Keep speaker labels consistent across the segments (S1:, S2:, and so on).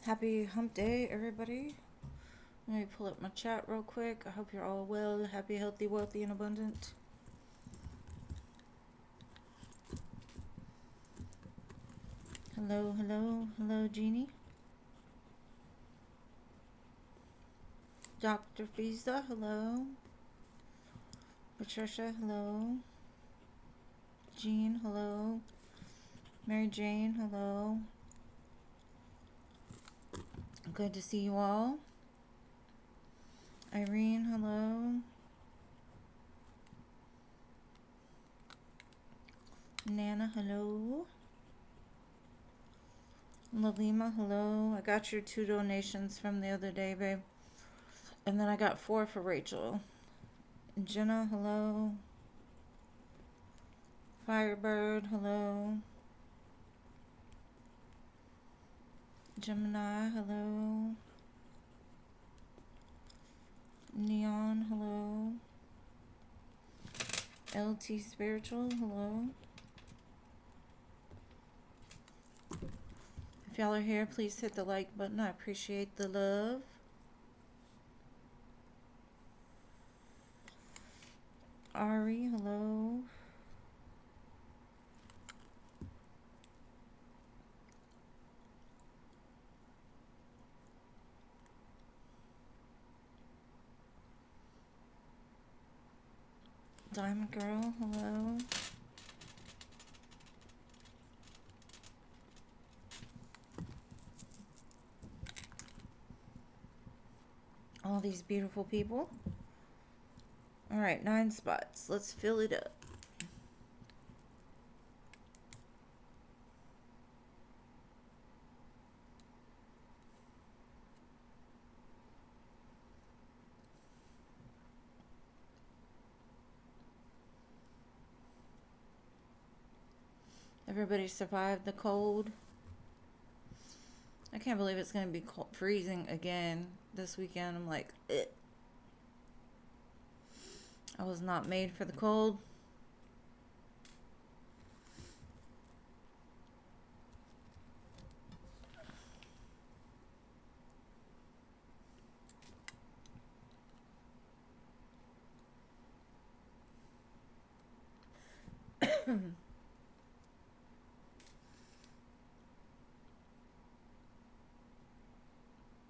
S1: Happy hump day, everybody. Let me pull up my chat real quick. I hope you're all well, happy, healthy, wealthy, and abundant. Hello, hello, hello, Jeannie. Dr. Fiza, hello. Patricia, hello. Jean, hello. Mary Jane, hello. Good to see you all. Irene, hello. Nana, hello. Lalima, hello. I got your 2 donations from the other day, babe. And then I got 4 for Rachel. Jenna, hello. Firebird, hello. Gemini, hello. Neon, hello. LT Spiritual, hello. If y'all are here, please hit the like button. I appreciate the love. Ari, hello. Diamond Girl, hello. All these beautiful people. All right, 9 spots. Let's fill it up. Everybody survived the cold. I can't believe it's going to be cold, freezing again this weekend. I'm like, ugh. I was not made for the cold.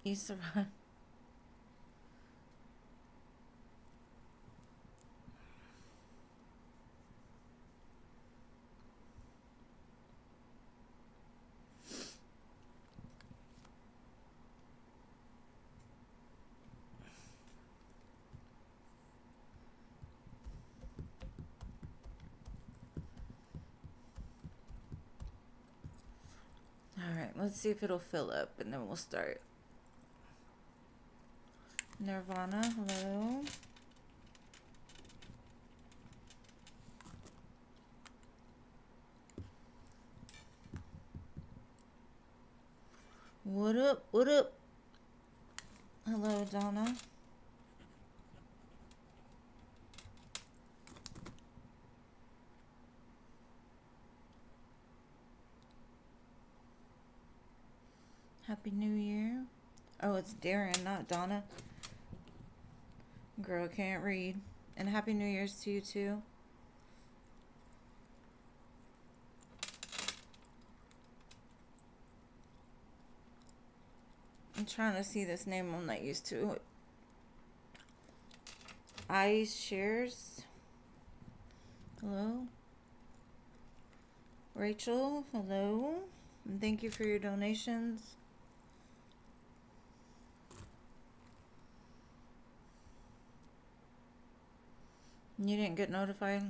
S1: You survived. Alright, let's see if it'll fill up and then we'll start. Nirvana, hello. What up? What up? Hello, Donna. Happy New Year. Oh, it's Darren, not Donna. Girl can't read. And Happy New Year's to you too. I'm trying to see this name. I'm not used to it. Ice Shares. Hello. Rachel, hello. And thank you for your donations. You didn't get notified?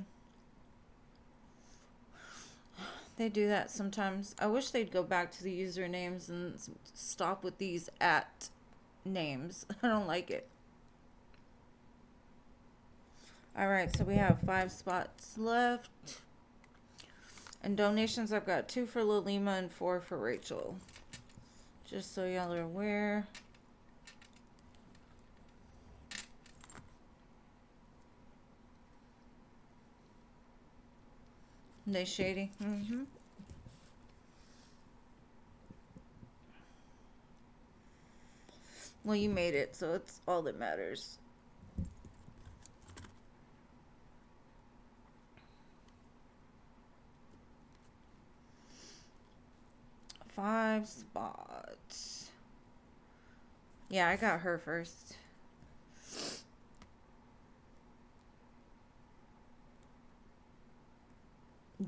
S1: They do that sometimes. I wish they'd go back to the usernames and stop with these at names. I don't like it. Alright, so we have 5 spots left. And donations, I've got 2 for Lalima and 4 for Rachel. Just so y'all are aware. They shady. Well, you made it, so it's all that matters. Five spots. Yeah, I got her first.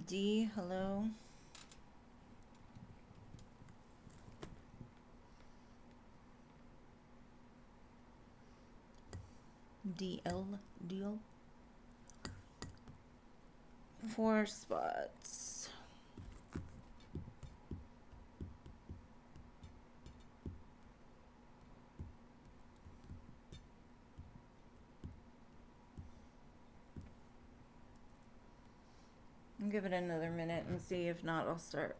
S1: D, hello. DL, deal. 4 spots. I'll give it another minute and see. If not, I'll start.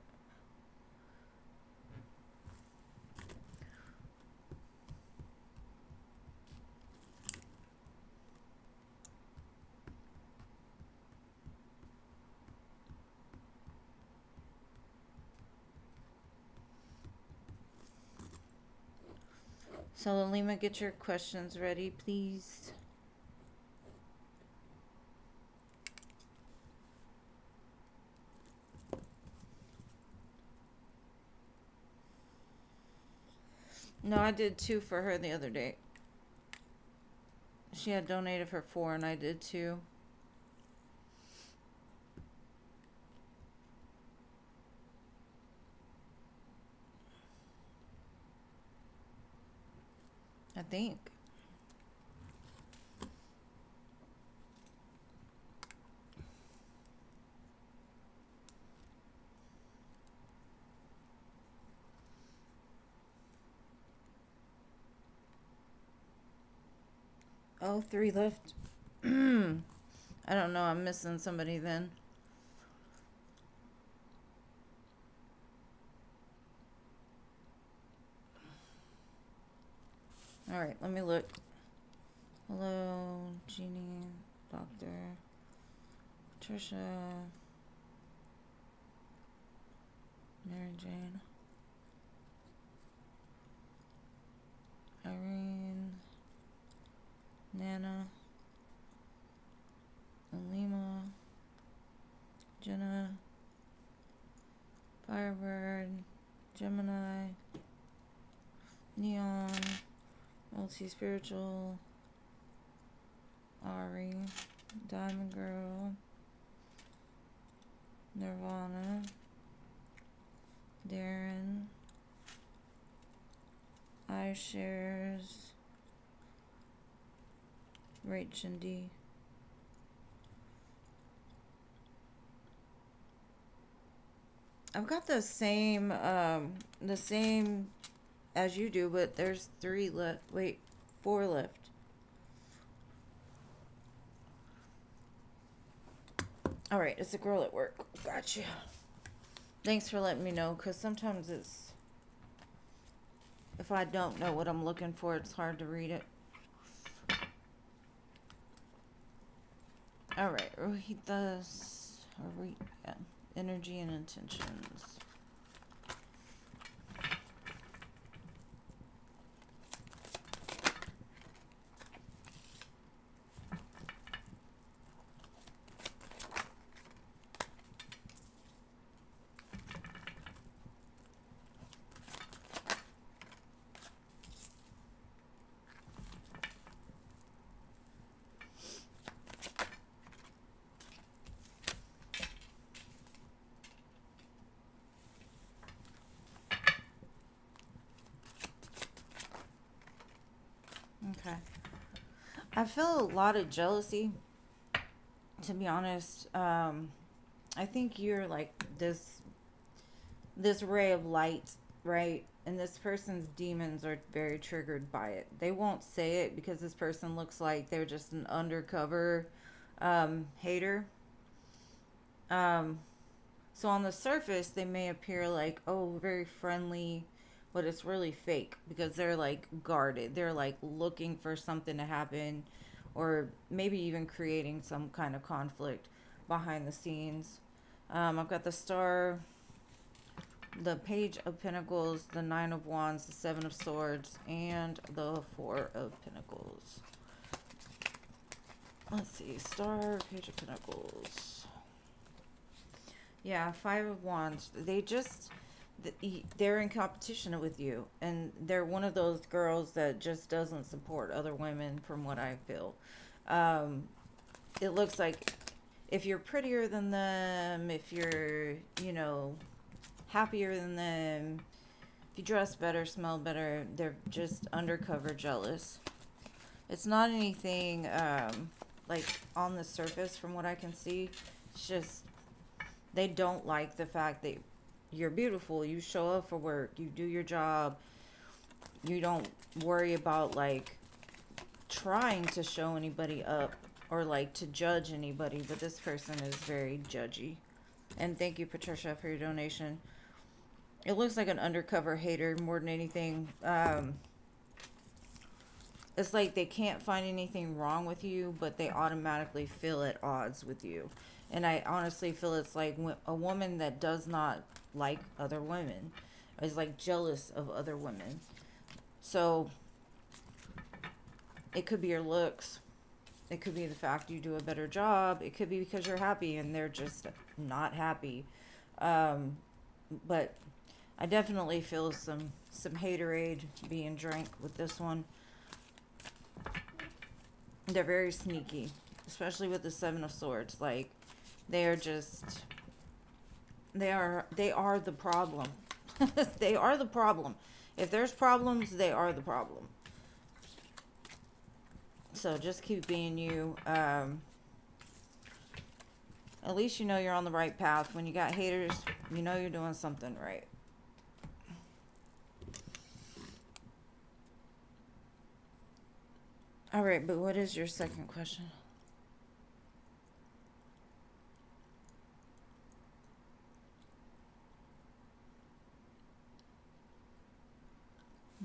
S1: So, Lima, get your questions ready, please. No, I did 2 for her the other day. She had donated for 4 and I did 2. I think. Oh, 3 left. I don't know. I'm missing somebody then. Alright, let me look. Hello, Jeannie, Doctor, Patricia, Mary Jane, Irene, Nana, Alima, Jenna, Firebird, Gemini, Neon, Multi-Spiritual, Ari, Diamond Girl, Nirvana, Darren, iShares, Rach and D. I've got the same as you do, but there's 3 left. Wait, 4 left. Alright, it's a girl at work. Gotcha. Thanks for letting me know, because sometimes it's... If I don't know what I'm looking for, it's hard to read it. Alright, Rohita's... yeah, energy and intentions. Okay. I feel a lot of jealousy, to be honest. I think you're like this ray of light, right? And this person's demons are very triggered by it. They won't say it because this person looks like they're just an undercover hater. So on the surface, they may appear like, oh, very friendly, but it's really fake because they're like guarded. They're like looking for something to happen, or maybe even creating some kind of conflict behind the scenes. I've got the Star, the Page of Pentacles, the Nine of Wands, the Seven of Swords, and the Four of Pentacles. Let's see. Star, Page of Pentacles. Yeah, Five of Wands. They're in competition with you. And they're one of those girls that just doesn't support other women, from what I feel. It looks like if you're prettier than them, if you're, happier than them, if you dress better, smell better, they're just undercover jealous. It's not anything like on the surface from what I can see. It's just they don't like the fact that you're beautiful, you show up for work, you do your job, you don't worry about like trying to show anybody up or like to judge anybody, but this person is very judgy. And thank you, Patricia, for your donation. It looks like an undercover hater more than anything. It's like they can't find anything wrong with you, but they automatically feel at odds with you. And I honestly feel it's like a woman that does not like other women is like jealous of other women. So it could be your looks. It could be the fact you do a better job. It could be because you're happy and they're just not happy. But I definitely feel some haterade being drank with this one. They're very sneaky, especially with the Seven of Swords. Like, they are just, they are the problem. They are the problem. If there's problems, they are the problem. So just keep being you. At least you know you're on the right path. When you got haters, you know you're doing something right. All right, but what is your second question?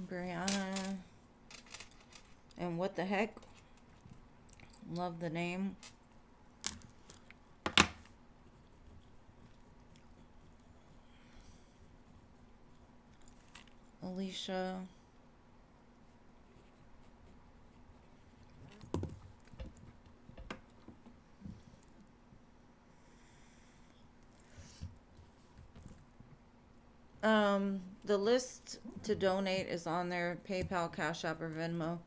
S1: Brianna. And what the heck? Love the name. Alicia. The list to donate is on there. PayPal, Cash App, or Venmo.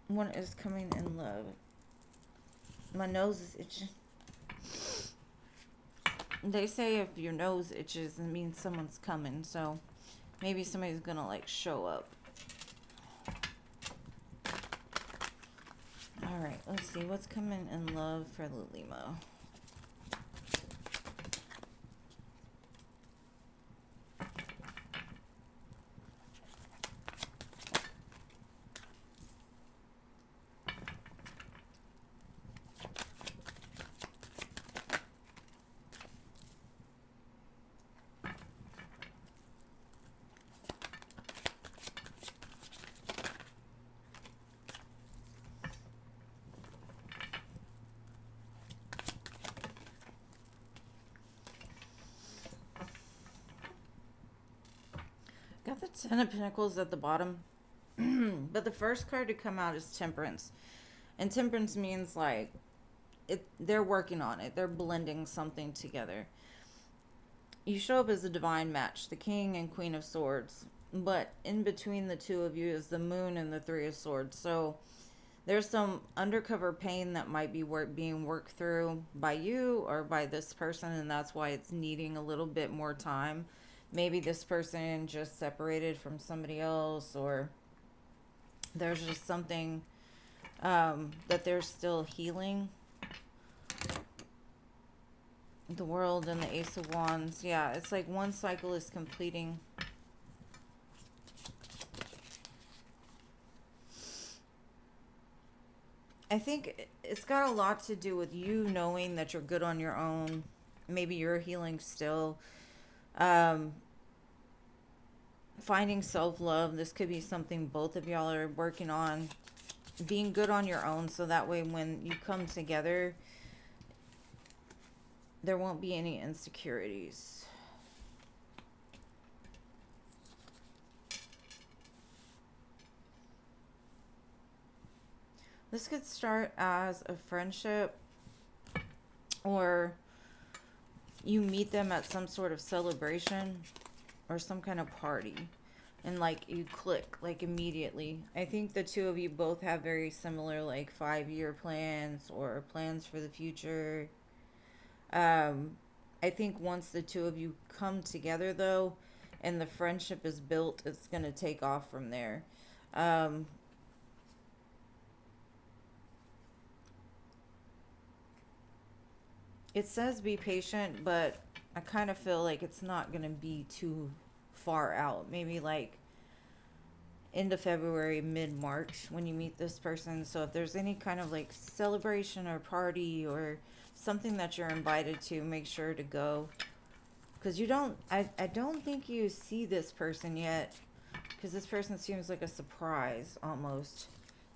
S1: One is coming in love. My nose is itching. They say if your nose itches, it means someone's coming. So maybe somebody's gonna like show up. All right, let's see what's coming in love for Lilimo. Got the Ten of Pentacles at the bottom. But the first card to come out is Temperance. And Temperance means like they're working on it. They're blending something together. You show up as a divine match, the King and Queen of Swords. But in between the two of you is the Moon and the Three of Swords. So there's some undercover pain that might be being worked through by you or by this person, and that's why it's needing a little bit more time. Maybe this person just separated from somebody else, or there's just something that they're still healing. The World and the Ace of Wands. Yeah, it's like one cycle is completing. I think it's got a lot to do with you knowing that you're good on your own. Maybe you're healing still. Finding self-love. This could be something both of y'all are working on. being good on your own, so that way when you come together, there won't be any insecurities. This could start as a friendship, or you meet them at some sort of celebration or some kind of party, and like you click like immediately. I think the two of you both have very similar like 5-year plans or plans for the future. um I think once the two of you come together though, and the friendship is built, it's going to take off from there. um it says be patient, but I kind of feel like it's not going to be too far out. Maybe like end of February, mid March when you meet this person. So if there's any kind of like celebration or party or something that you're invited to, make sure to go. Because you don't, I don't think you see this person yet. Because this person seems like a surprise almost.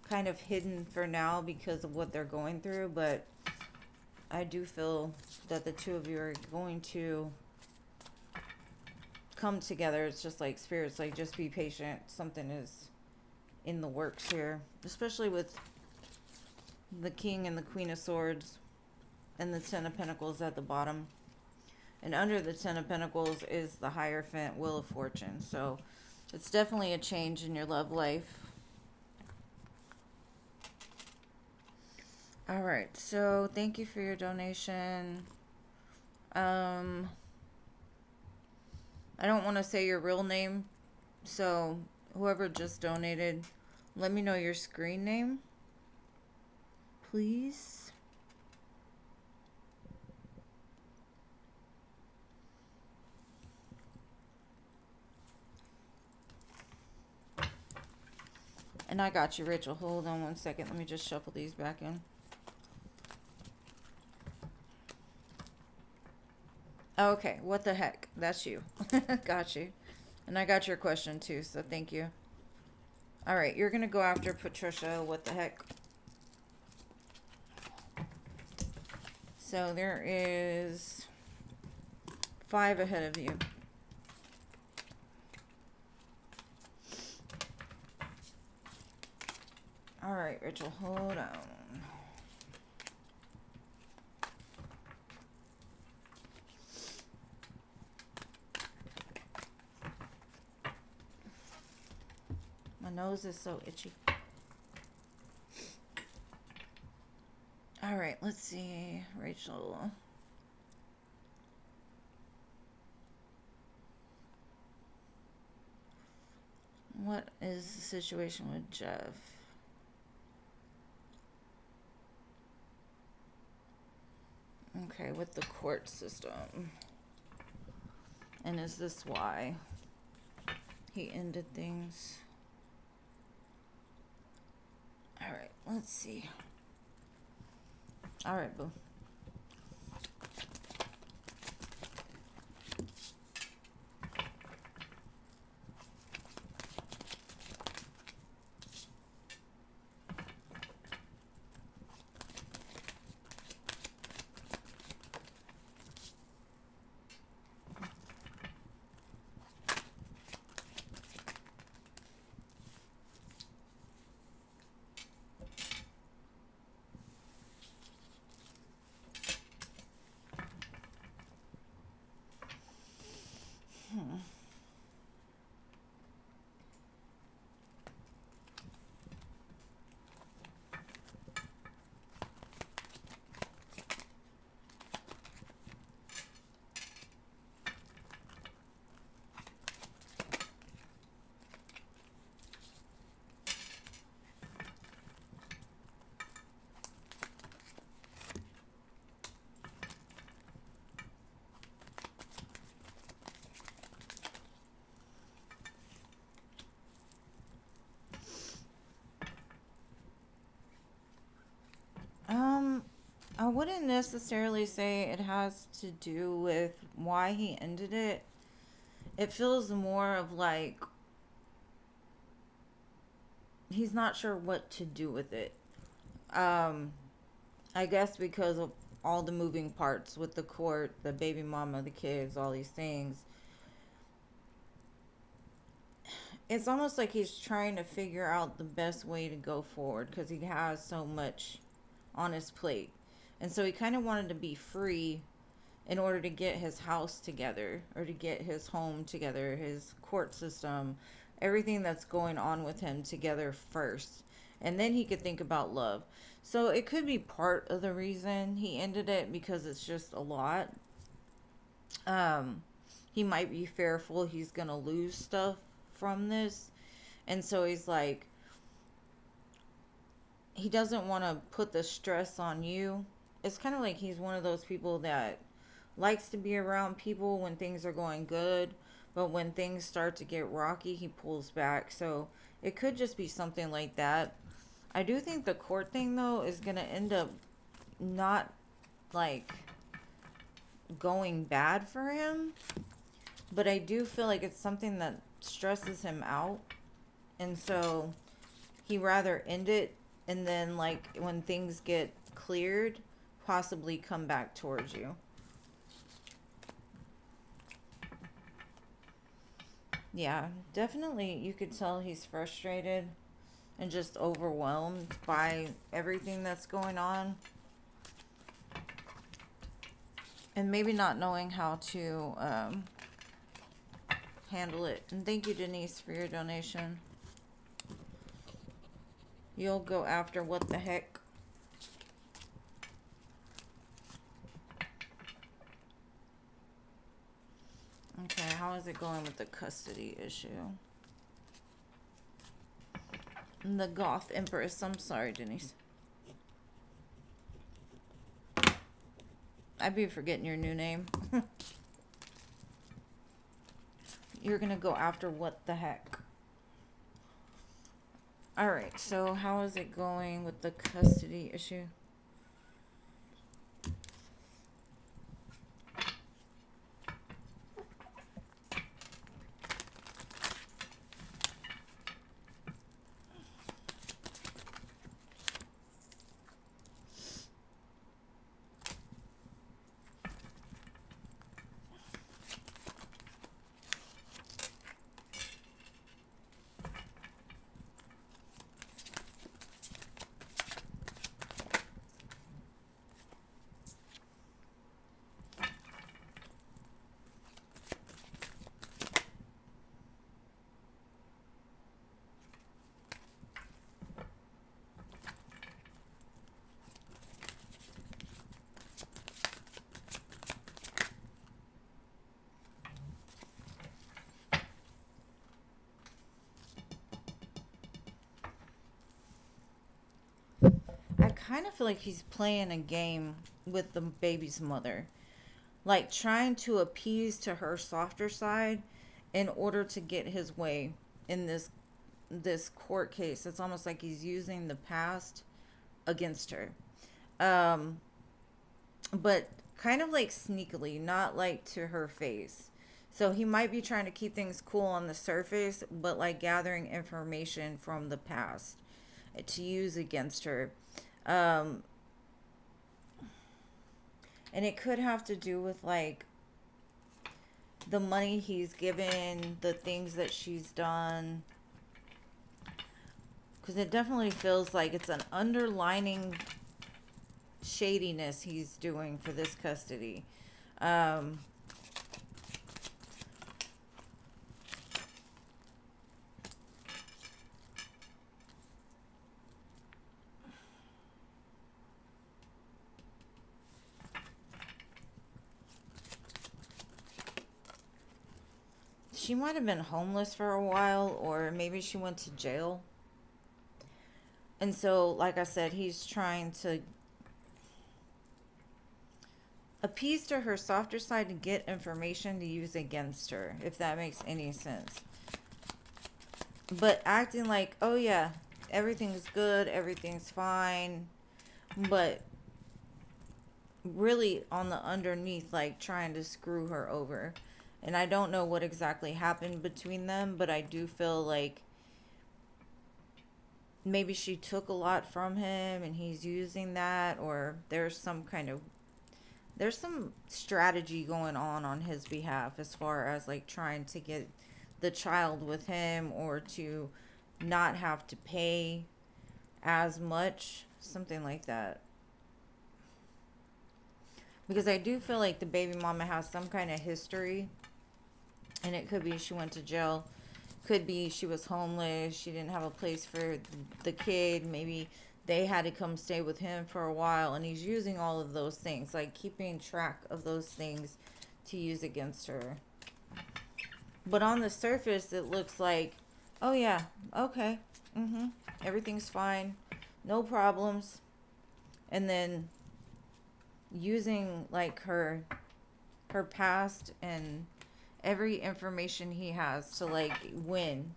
S1: Kind of hidden for now because of what they're going through. But I do feel that the two of you are going to come together. It's just like spirits, like just be patient. Something is in the works here, especially with the King and the Queen of Swords and the Ten of Pentacles at the bottom. And under the Ten of Pentacles is the Hierophant, Wheel of Fortune. So it's definitely a change in your love life. All right, so thank you for your donation. I don't want to say your real name, so whoever just donated, let me know your screen name, please. And I got you, Rachel. Hold on one second. Let me just shuffle these back in. Okay, what the heck? That's you. Got you. And I got your question too, so thank you. All right, you're going to go after Patricia. What the heck? So there is 5 ahead of you. All right, Rachel, hold on. My nose is so itchy. All right, let's see, Rachel. What is the situation with Jeff? Okay, with the court system. And is this why he ended things? All right, let's see. All right, boo. I wouldn't necessarily say it has to do with why he ended it. It feels more of like he's not sure what to do with it. I guess because of all the moving parts with the court, the baby mama, the kids, all these things. It's almost like he's trying to figure out the best way to go forward because he has so much on his plate. And so he kind of wanted to be free in order to get his house together or to get his home together, his court system, everything that's going on with him together first. And then he could think about love. So it could be part of the reason he ended it because it's just a lot. Um, he might be fearful he's going to lose stuff from this. And so he's like, he doesn't want to put the stress on you. It's kind of like he's one of those people that likes to be around people when things are going good, but when things start to get rocky, he pulls back. So it could just be something like that. I do think the court thing, though, is going to end up not like going bad for him, but I do feel like it's something that stresses him out. And so he rather end it and then, like, when things get cleared, possibly come back towards you. Yeah, definitely you could tell he's frustrated and just overwhelmed by everything that's going on. And maybe not knowing how to handle it. And thank you, Denise, for your donation. You'll go after what the heck. Okay, how is it going with the custody issue? The Goth Empress. I'm sorry, Denise. I'd be forgetting your new name. You're gonna go after what the heck? Alright, so how is it going with the custody issue? I kind of feel like he's playing a game with the baby's mother. Like trying to appease to her softer side in order to get his way in this court case. It's almost like he's using the past against her. Um, but kind of like sneakily, not like to her face. So he might be trying to keep things cool on the surface, but like gathering information from the past to use against her. Um, and it could have to do with like the money he's given, the things that she's done. Because it definitely feels like it's an underlining shadiness he's doing for this custody. Um, she might have been homeless for a while, or maybe she went to jail. And so, like I said, he's trying to appease to her softer side to get information to use against her, if that makes any sense. But acting like, oh yeah, everything's good, everything's fine, but really on the underneath, like trying to screw her over. And I don't know what exactly happened between them, but I do feel like maybe she took a lot from him and he's using that, or there's some strategy going on his behalf as far as like trying to get the child with him, or to not have to pay as much, something like that. Because I do feel like the baby mama has some kind of history, and it could be she went to jail, could be she was homeless, she didn't have a place for the kid, maybe they had to come stay with him for a while, and he's using all of those things, like keeping track of those things to use against her. But on the surface, it looks like, oh yeah, okay, everything's fine, no problems. And then using like her past and every information he has to like win.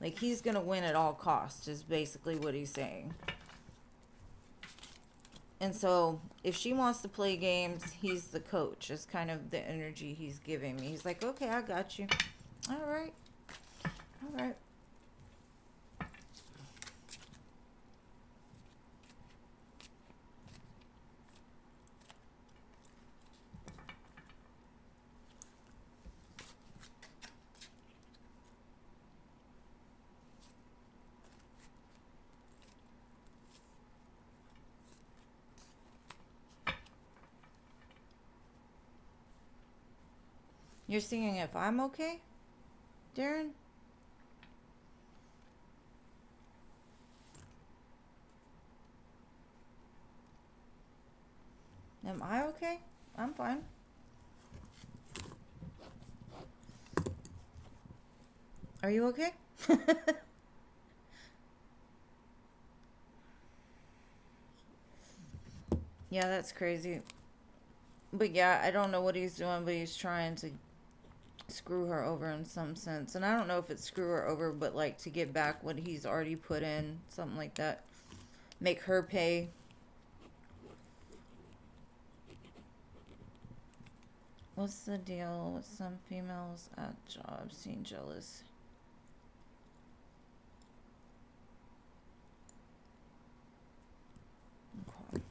S1: Like he's gonna win at all costs is basically what he's saying. And so if she wants to play games, he's the coach. Is kind of the energy he's giving me. He's like, okay, I got you. All right. All right. You're seeing if I'm okay, Darren? Am I okay? I'm fine. Are you okay? Yeah, that's crazy. But yeah, I don't know what he's doing, but he's trying to screw her over in some sense. And I don't know if it's screw her over, but like to get back what he's already put in, something like that. Make her pay. What's the deal with some females at jobs seem jealous? Okay.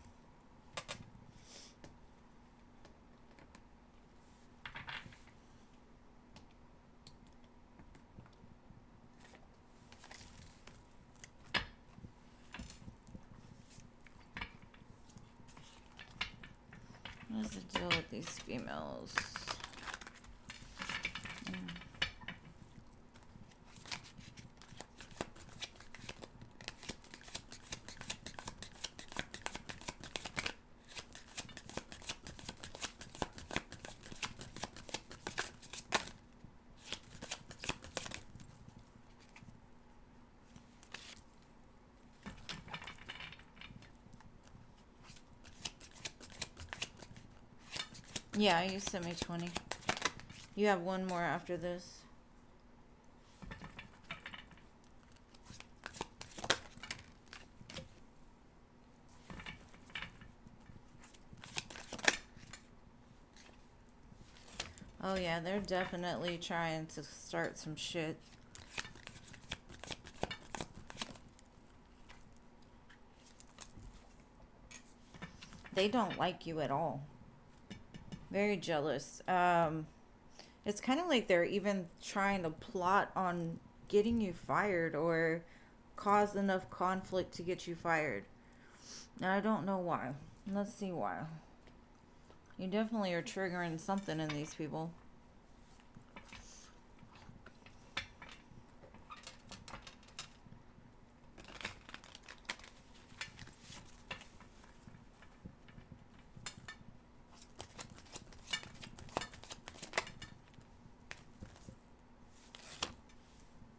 S1: What is the deal with these females? Yeah, you sent me 20. You have one more after this. Oh yeah, they're definitely trying to start some shit. They don't like you at all. Very jealous. It's kind of like they're even trying to plot on getting you fired, or cause enough conflict to get you fired. And I don't know why. Let's see why. You definitely are triggering something in these people.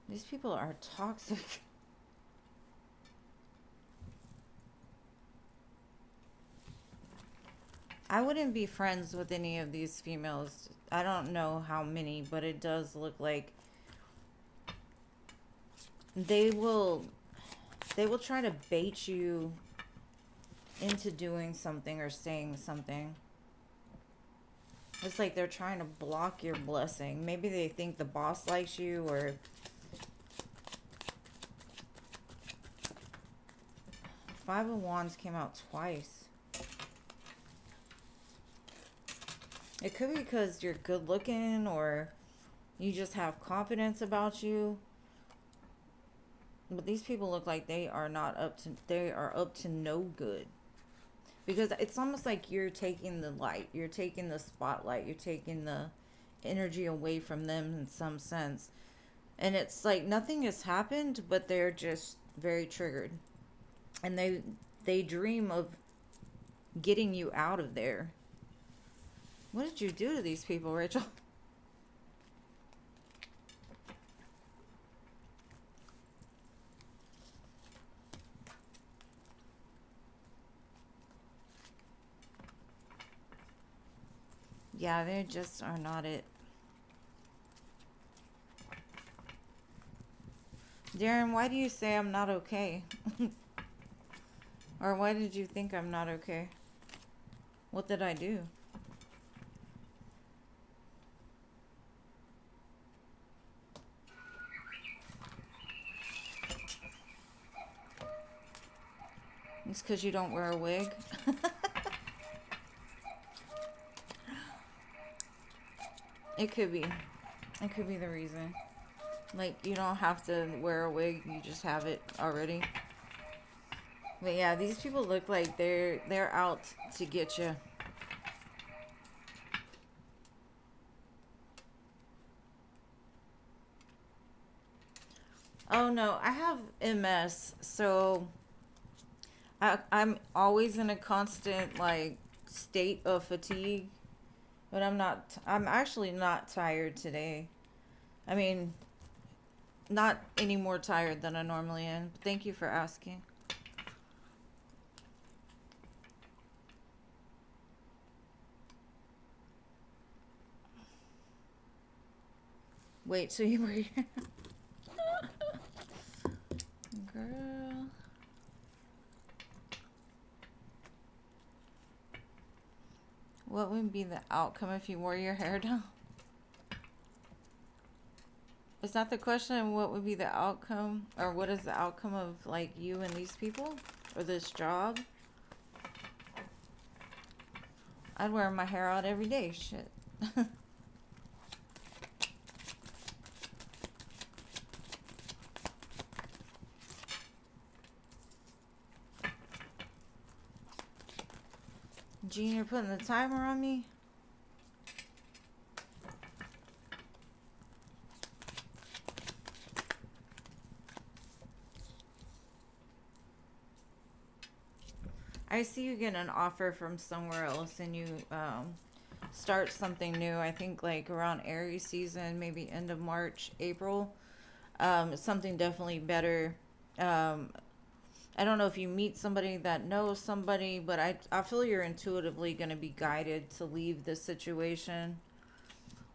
S1: These people are toxic. I wouldn't be friends with any of these females. I don't know how many, but it does look like they will try to bait you into doing something or saying something. It's like they're trying to block your blessing. Maybe they think the boss likes you, or Five of Wands came out twice. It could be because you're good looking or you just have confidence about you. But these people look like they are not up to, they are up to no good. Because it's almost like you're taking the light, you're taking the spotlight, you're taking the energy away from them in some sense. And it's like nothing has happened, but they're just very triggered. And they dream of getting you out of there. What did you do to these people, Rachel? Yeah, they just are not it. Darren, why do you say I'm not okay? Or why did you think I'm not okay? What did I do? It's because you don't wear a wig. It could be. It could be the reason. Like, you don't have to wear a wig. You just have it already. But yeah, these people look like they're out to get you. Oh no, I have MS, so I'm always in a constant like state of fatigue. But I'm actually not tired today. I mean, not any more tired than I normally am. Thank you for asking. Wait, so you were here? Girl. What would be the outcome if you wore your hair down? Is that the question? What would be the outcome? Or what is the outcome of like you and these people? Or this job? I'd wear my hair out every day. Shit. Gene, you're putting the timer on me? I see you get an offer from somewhere else and you start something new. I think like around Aries season, maybe end of March, April. Something definitely better. I don't know if you meet somebody that knows somebody, but I feel you're intuitively going to be guided to leave this situation.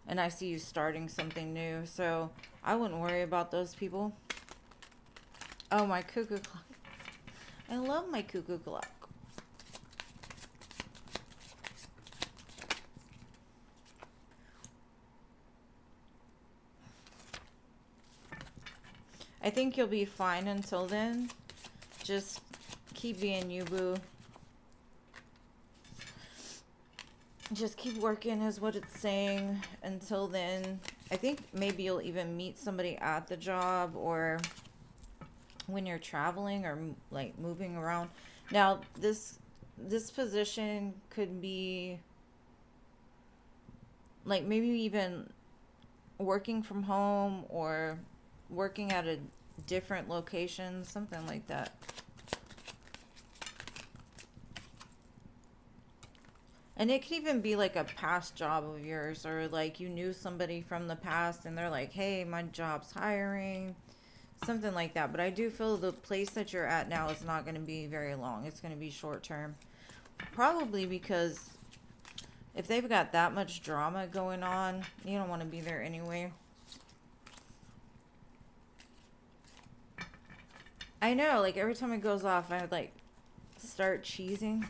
S1: And I see you starting something new. So I wouldn't worry about those people. Oh, my cuckoo clock. I love my cuckoo clock. I think you'll be fine until then. Just keep being you, boo. Just keep working is what it's saying until then. I think maybe you'll even meet somebody at the job or when you're traveling or like moving around. Now, this position could be like maybe even working from home or working at a different location, something like that. And it could even be like a past job of yours, or like you knew somebody from the past and they're like, hey, my job's hiring, something like that. But I do feel the place that you're at now is not going to be very long. It's going to be short term. Probably because if they've got that much drama going on, you don't want to be there anyway. I know, like every time it goes off, I would like start cheesing.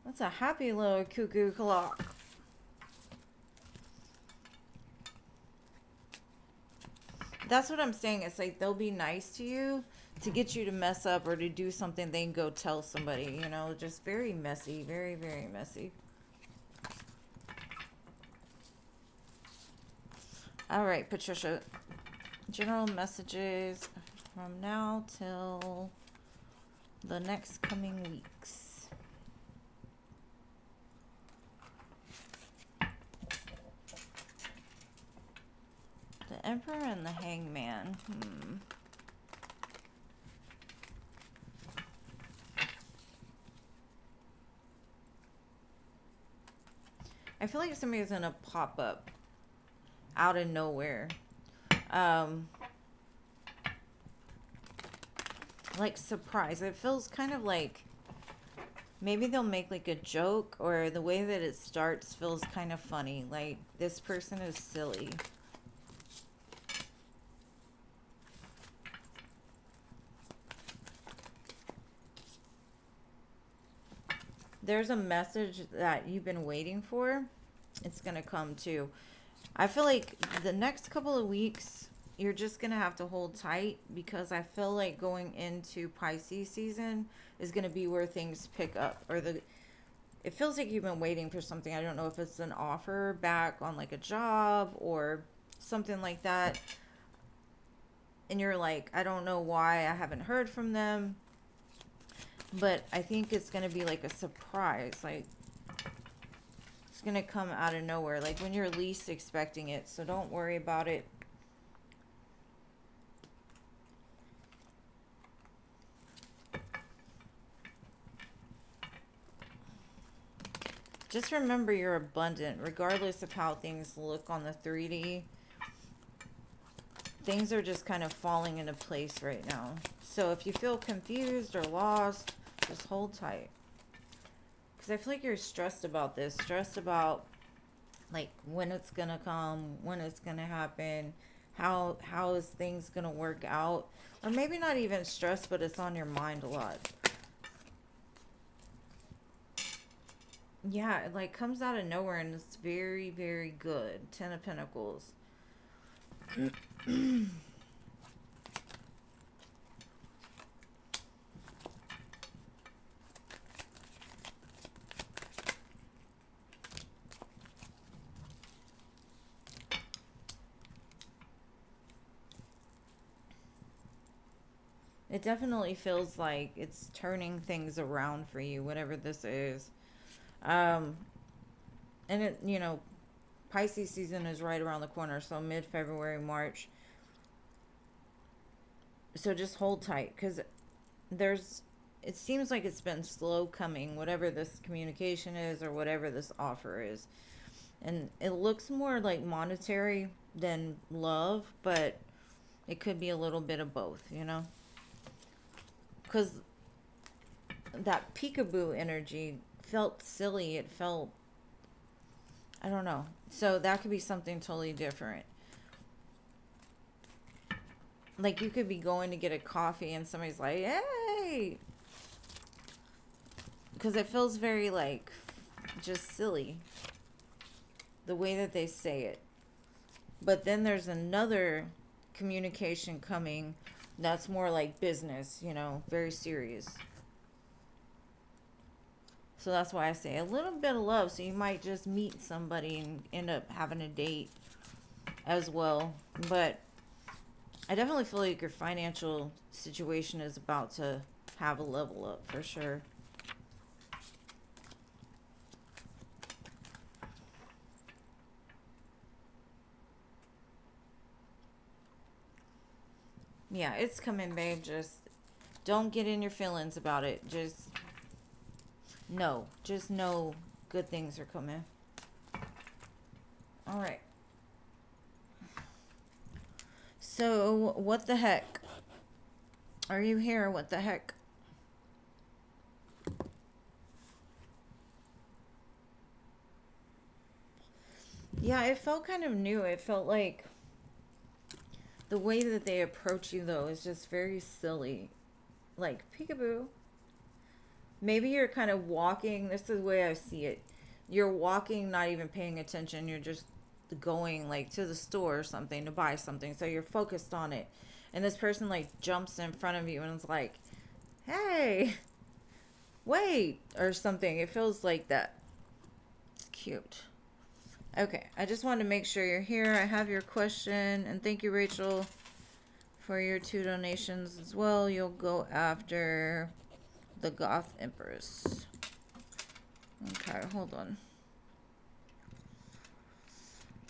S1: That's a happy little cuckoo clock. That's what I'm saying. It's like they'll be nice to you to get you to mess up or to do something, they can go tell somebody, you know, just very messy, very, very messy. All right, Patricia, general messages from now till the next coming weeks. The Emperor and the Hangman. I feel like somebody's gonna pop up out of nowhere. Like surprise. It feels kind of like maybe they'll make like a joke, or the way that it starts feels kind of funny. Like, this person is silly. There's a message that you've been waiting for. It's going to come too. I feel like the next couple of weeks, you're just going to have to hold tight, because I feel like going into Pisces season is going to be where things pick up. It feels like you've been waiting for something. I don't know if it's an offer back on like a job or something like that. And you're like, I don't know why I haven't heard from them. But I think it's going to be like a surprise. Like, it's going to come out of nowhere. Like when you're least expecting it. So don't worry about it. Just remember you're abundant, regardless of how things look on the 3D. Things are just kind of falling into place right now. So if you feel confused or lost, just hold tight. Because I feel like you're stressed about this. Stressed about, like, when it's going to come, when it's going to happen, how is things going to work out. Or maybe not even stressed, but it's on your mind a lot. Yeah, it like comes out of nowhere, and it's very, very good. 10 of Pentacles. It definitely feels like it's turning things around for you, whatever this is. And it, you know, Pisces season is right around the corner, so mid-February, March. So just hold tight, because it seems like it's been slow coming, whatever this communication is or whatever this offer is. And it looks more like monetary than love, but it could be a little bit of both, you know? Because that peekaboo energy felt silly. It felt, I don't know. So that could be something totally different. Like, you could be going to get a coffee and somebody's like, hey. Because it feels very, like, just silly. The way that they say it. But then there's another communication coming that's more like business, you know, very serious. So that's why I say a little bit of love. So you might just meet somebody and end up having a date as well. But I definitely feel like your financial situation is about to have a level up for sure. Yeah, it's coming, babe. Just don't get in your feelings about it. Just know good things are coming. All right. So, what the heck? Are you here? What the heck? Yeah, it felt kind of new. It felt like the way that they approach you, though, is just very silly. Like, peekaboo. Maybe you're kind of walking. This is the way I see it. You're walking, not even paying attention. You're just going, like, to the store or something to buy something. So you're focused on it. and this person like jumps in front of you and is like, hey, wait, or something. It feels like that. It's cute. Okay, I just wanted to make sure you're here. I have your question, and thank you, Rachel, for your 2 donations as well. You'll go after the Goth Empress. Okay, hold on.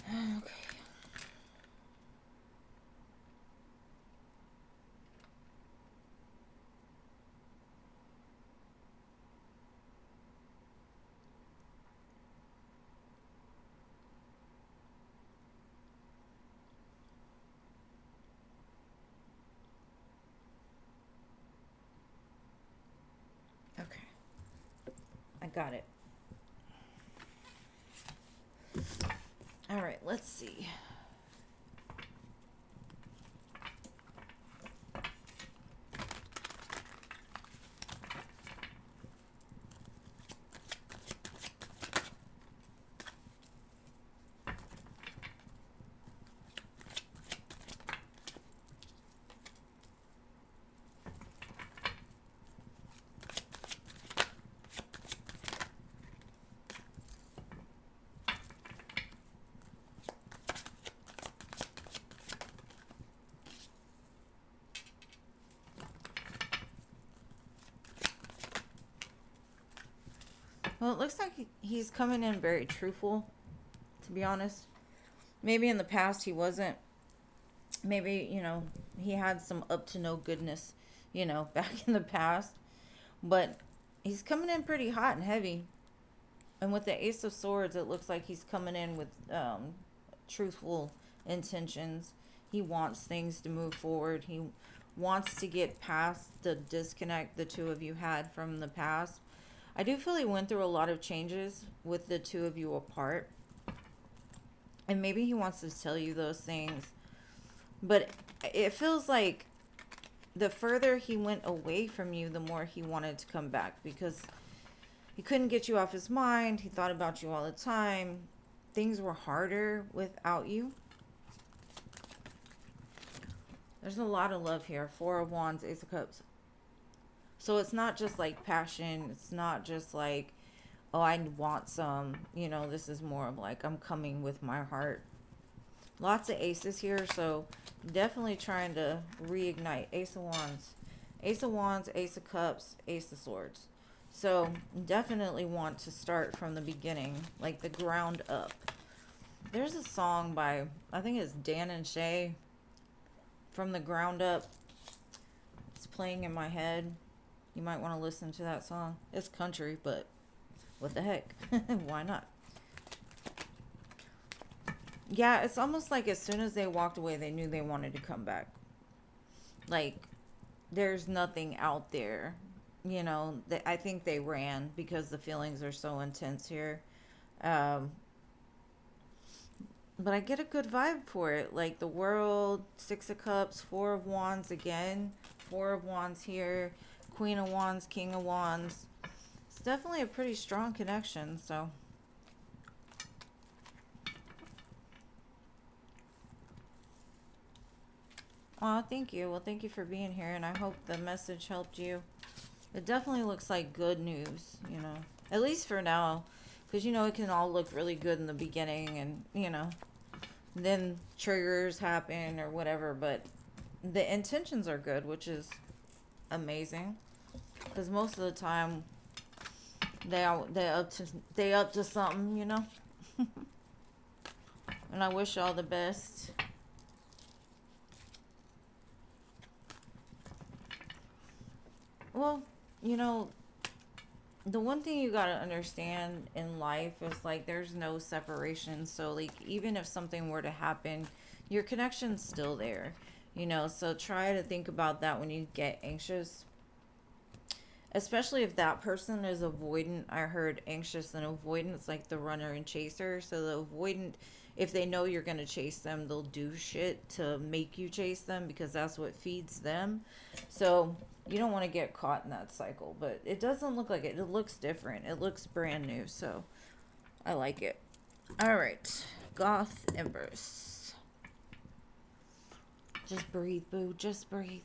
S1: Okay. Okay. I got it. All right, let's see. Well, it looks like he's coming in very truthful, to be honest. Maybe in the past he wasn't. Maybe, he had some up to no goodness, back in the past. But he's coming in pretty hot and heavy. And with the Ace of Swords, it looks like he's coming in with truthful intentions. He wants things to move forward. He wants to get past the disconnect the two of you had from the past. I do feel he went through a lot of changes with the two of you apart. And maybe he wants to tell you those things. But it feels like the further he went away from you, the more he wanted to come back. Because he couldn't get you off his mind. He thought about you all the time. Things were harder without you. There's a lot of love here. 4 of Wands, Ace of Cups. So it's not just like passion. It's not just like, oh, I want some. This is more of like, I'm coming with my heart. Lots of aces here, so definitely trying to reignite. Ace of Wands. Ace of Wands, Ace of Cups, Ace of Swords. So definitely want to start from the beginning, like the ground up. There's a song by, I think it's Dan and Shay, From the Ground Up. It's playing in my head. You might want to listen to that song. It's country, but what the heck? Why not? Yeah, it's almost like as soon as they walked away, they knew they wanted to come back. Like, there's nothing out there. I think they ran because the feelings are so intense here. But I get a good vibe for it. Like the World, 6 of Cups, 4 of Wands again. 4 of Wands here. Queen of Wands, King of Wands. It's definitely a pretty strong connection, so. Oh, thank you. Well, thank you for being here, and I hope the message helped you. It definitely looks like good news, At least for now. Because, it can all look really good in the beginning, and, then triggers happen or whatever, but the intentions are good, which is amazing. Because most of the time, they up to something, And I wish y'all the best. Well, the one thing you gotta understand in life is like there's no separation. So like even if something were to happen, your connection's still there. So try to think about that when you get anxious. Especially if that person is avoidant. I heard anxious and avoidant. It's like the runner and chaser. So the avoidant, if they know you're going to chase them, they'll do shit to make you chase them because that's what feeds them. So you don't want to get caught in that cycle. But it doesn't look like it. It looks different. It looks brand new. So I like it. All right. Goth Empress. Just breathe, boo. Just breathe.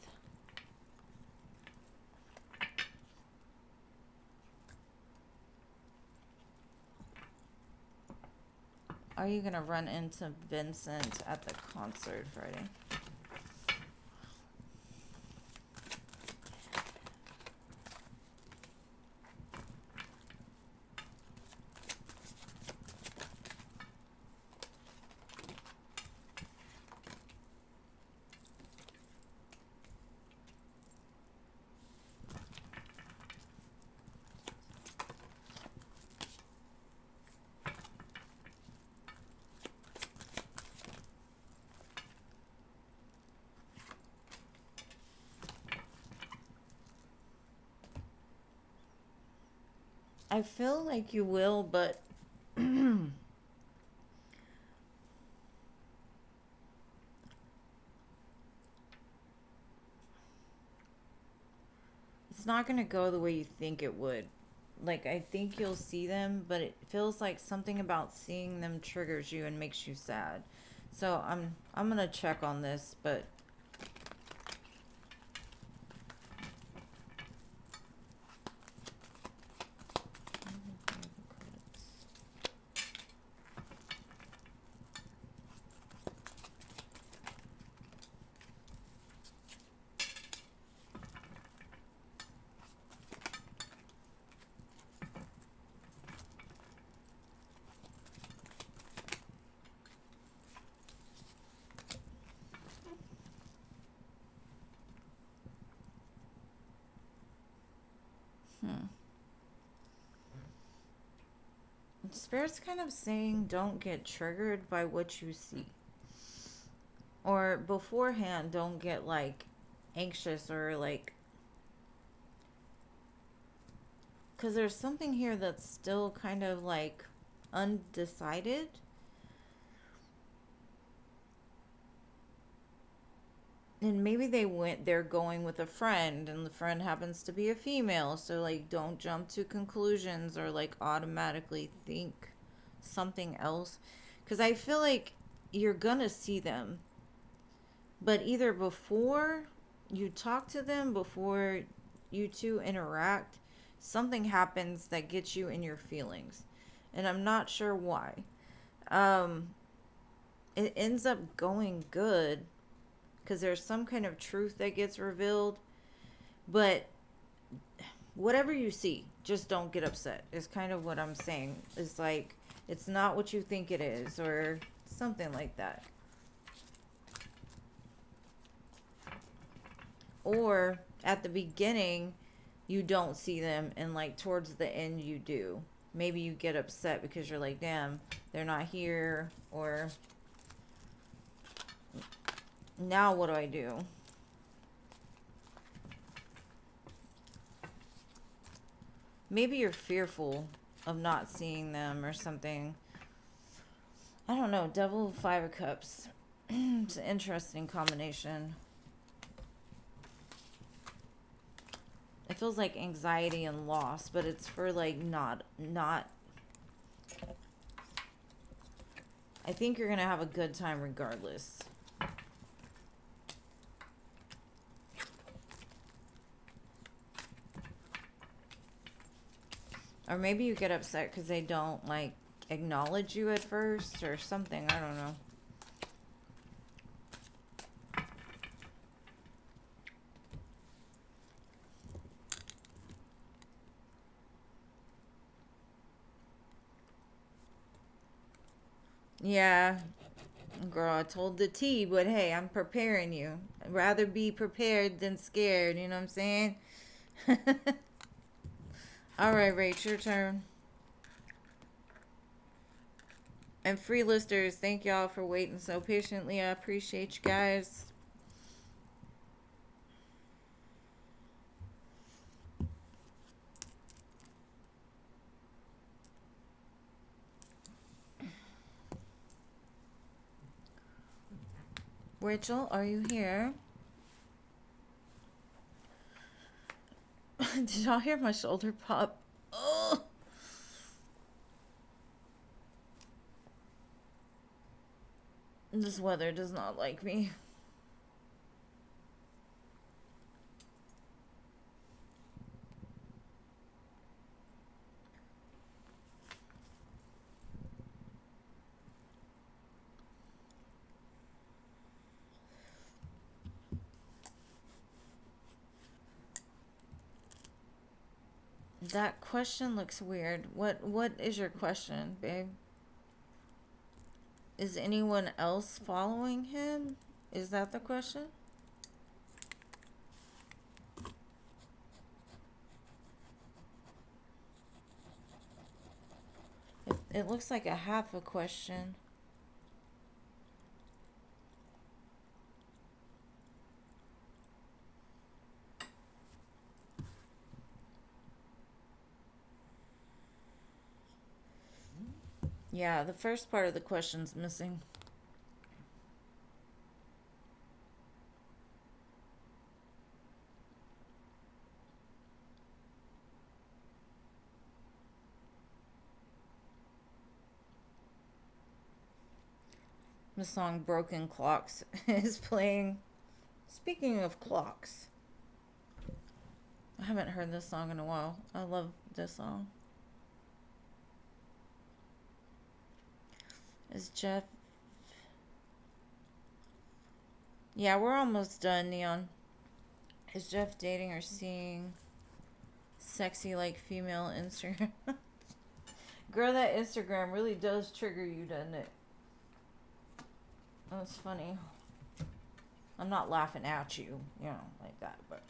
S1: Are you going to run into Vincent at the concert Friday? I feel like you will, but it's not going to go the way you think it would. Like, I think you'll see them, but it feels like something about seeing them triggers you and makes you sad. So I'm going to check on this, but Spirit's kind of saying don't get triggered by what you see. Or beforehand, don't get like anxious or like, because there's something here that's still kind of like undecided. And maybe they're going with a friend and the friend happens to be a female. So like, don't jump to conclusions or like automatically think something else. Because I feel like you're gonna see them. But either before you talk to them, before you two interact, something happens that gets you in your feelings. And I'm not sure why. It ends up going good because there's some kind of truth that gets revealed. But whatever you see, just don't get upset, is kind of what I'm saying. It's like, it's not what you think it is, or something like that. Or at the beginning, you don't see them, and like towards the end, you do. Maybe you get upset because you're like, damn, they're not here, or now what do I do? Maybe you're fearful of not seeing them or something. I don't know. Devil, 5 of Cups. It's an interesting combination. It feels like anxiety and loss, but it's for like not. I think you're going to have a good time regardless. Or maybe you get upset because they don't like acknowledge you at first or something. I don't know. Yeah, girl, I told the T, but hey, I'm preparing you. I'd rather be prepared than scared, you know what I'm saying? All right, Rach, your turn. And free listers, thank y'all for waiting so patiently. I appreciate you guys. Rachel, are you here? Did y'all hear my shoulder pop? Oh! This weather does not like me. That question looks weird. What is your question, babe? Is anyone else following him? Is that the question? It looks like a half a question. Yeah, the first part of the question's missing. The song Broken Clocks is playing. Speaking of clocks, I haven't heard this song in a while. I love this song. Is Jeff... Yeah, we're almost done, Neon. Is Jeff dating or seeing sexy like female Instagram? Girl, that Instagram really does trigger you, doesn't it? That's funny. I'm not laughing at you, you know, like that, but...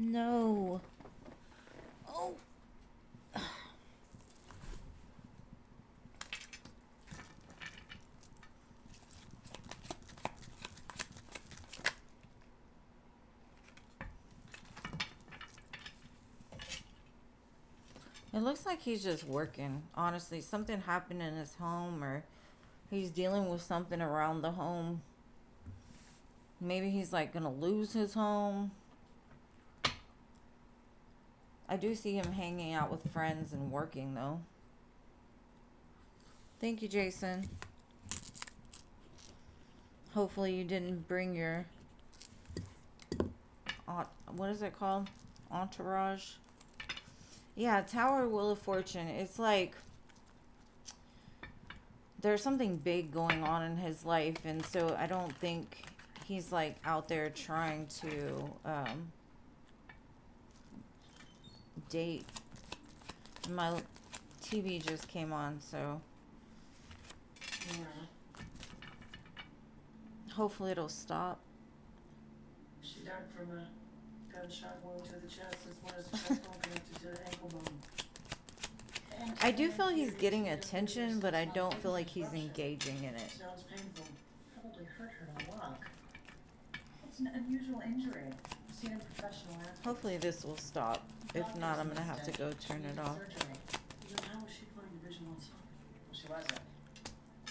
S1: No. Oh. It looks like he's just working. Honestly, something happened in his home, or he's dealing with something around the home. Maybe he's like gonna lose his home. I do see him hanging out with friends and working though. Thank you, Jason. Hopefully you didn't bring your... what is it called? Entourage? Yeah, Tower Wheel of Fortune. It's like there's something big going on in his life, and so I don't think he's like out there trying to date. My TV just came on, so yeah. Hopefully it'll stop.
S2: She died from a gunshot wound to the chest, as well as the chest bone connected to the ankle bone.
S1: I do feel he's getting attention, but I don't feel like he's engaging in it.
S2: Sounds painful. Probably hurt her to walk. It's an unusual injury. I've seen a professional athlete.
S1: Hopefully this will stop. If not, I'm gonna have to go turn it off.
S2: Then how was she playing Division I soccer? Well, she wasn't.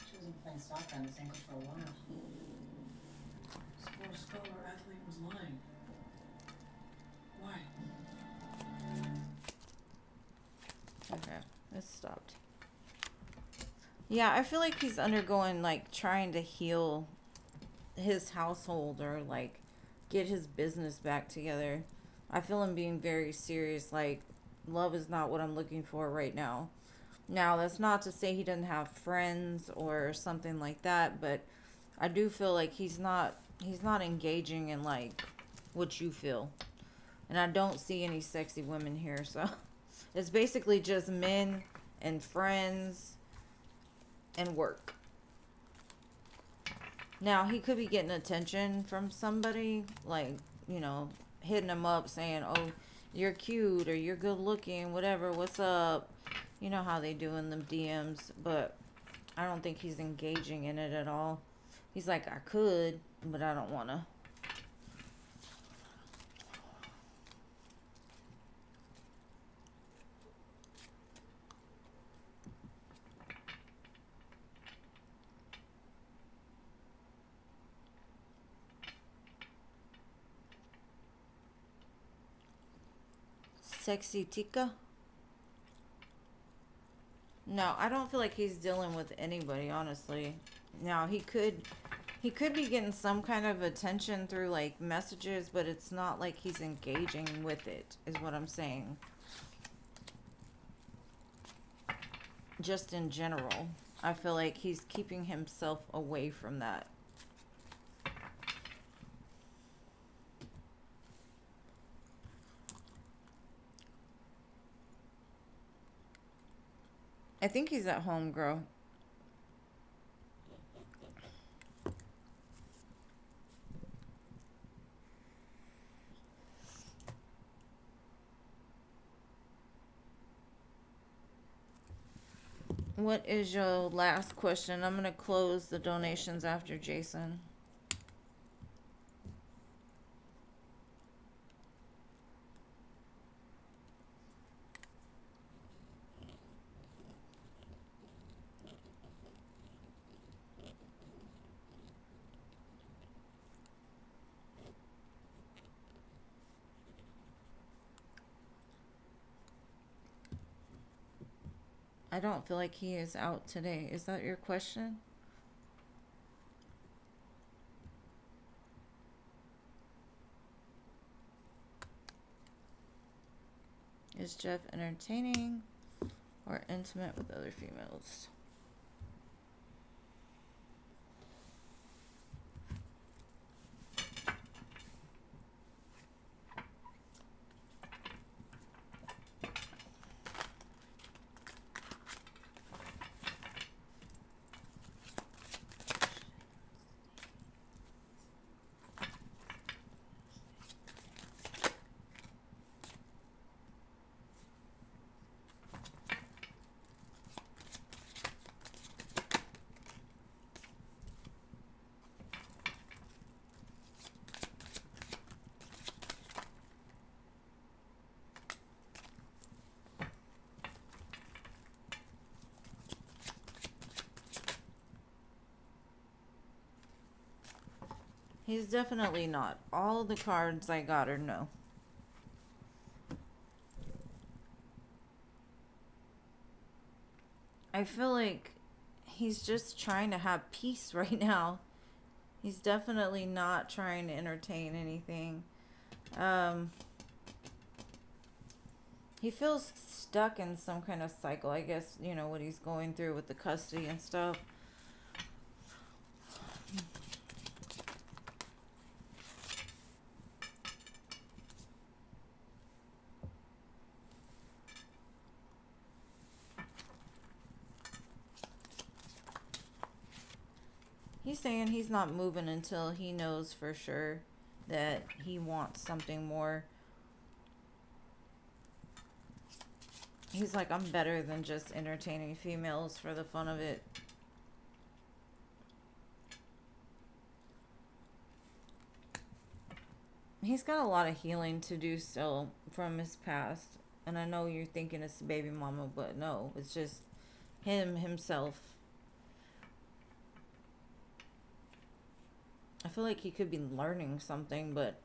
S2: She wasn't playing soccer on this ankle for a while. Sports scholar athlete was lying. Why?
S1: Okay, it stopped. Yeah, I feel like he's undergoing, like, trying to heal his household or, like, get his business back together. I feel him being very serious, like, love is not what I'm looking for right now. Now, that's not to say he doesn't have friends or something like that, but I do feel like he's not engaging in, like, what you feel. And I don't see any sexy women here, so it's basically just men and friends and work. Now, he could be getting attention from somebody, like, you know, hitting him up saying, oh, you're cute or you're good looking, whatever, what's up? You know how they do in them DMs, but I don't think he's engaging in it at all. He's like, I could, but I don't want to. Sexy Tika. No, I don't feel like he's dealing with anybody, honestly. Now, he could be getting some kind of attention through like messages, but it's not like he's engaging with it, is what I'm saying. Just in general, I feel like he's keeping himself away from that. I think he's at home, girl. What is your last question? I'm going to close the donations after Jason. I don't feel like he is out today. Is that your question? Is Jeff entertaining or intimate with other females? He's definitely not. All the cards I got are no. I feel like he's just trying to have peace right now. He's definitely not trying to entertain anything. He feels stuck in some kind of cycle. I guess, you know, what he's going through with the custody and stuff. He's saying he's not moving until he knows for sure that he wants something more. He's like, I'm better than just entertaining females for the fun of it. He's got a lot of healing to do still from his past. And I know you're thinking it's the baby mama, but no, it's just himself. I feel like he could be learning something, but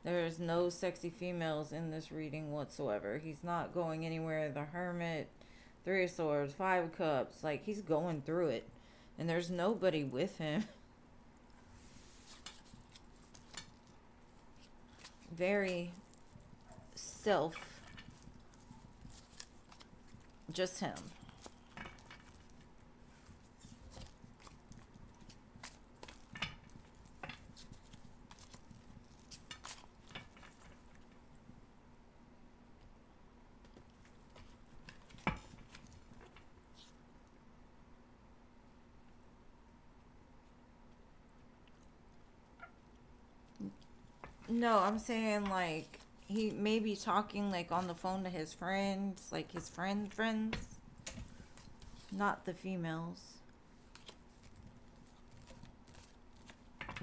S1: there's no sexy females in this reading whatsoever. He's not going anywhere. The Hermit, Three of Swords, Five of Cups. Like, he's going through it. And there's nobody with him. Very self. Just him. No, I'm saying like he may be talking like on the phone to his friends, like his friends, not the females.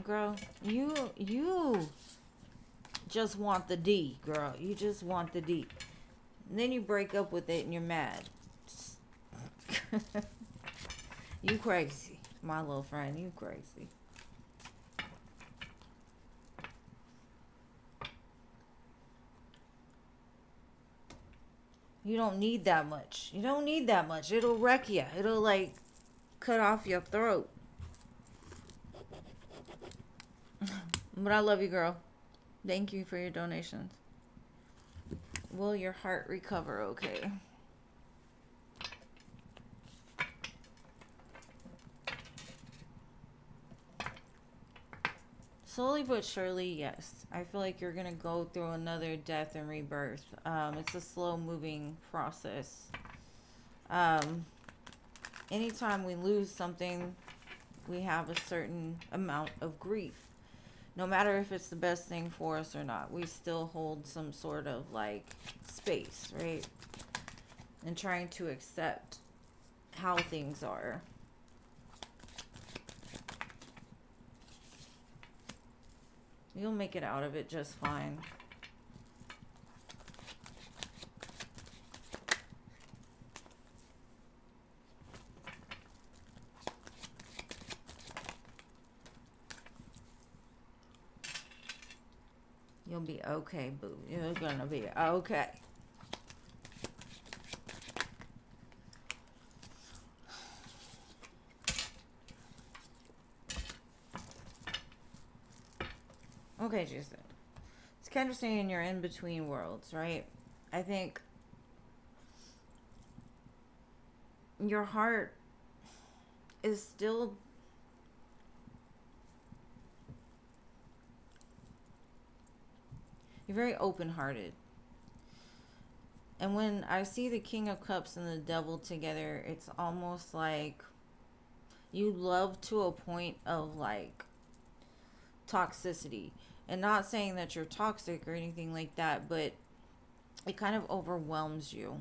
S1: Girl, you just want the D, girl. You just want the D. And then you break up with it and you're mad. You crazy, my little friend. You crazy. You don't need that much. You don't need that much. It'll wreck you. It'll like cut off your throat. But I love you, girl. Thank you for your donations. Will your heart recover okay? Slowly but surely, yes. I feel like you're going to go through another death and rebirth. It's a slow moving process. Anytime we lose something, we have a certain amount of grief. No matter if it's the best thing for us or not, we still hold some sort of like space, right? And trying to accept how things are. You'll make it out of it just fine. You'll be okay, boo. You're gonna be okay. Okay, Jason. It's kind of saying you're in between worlds, right? I think your heart is still you're very open-hearted. And when I see the King of Cups and the Devil together, it's almost like you love to a point of like toxicity. And not saying that you're toxic or anything like that, but it kind of overwhelms you.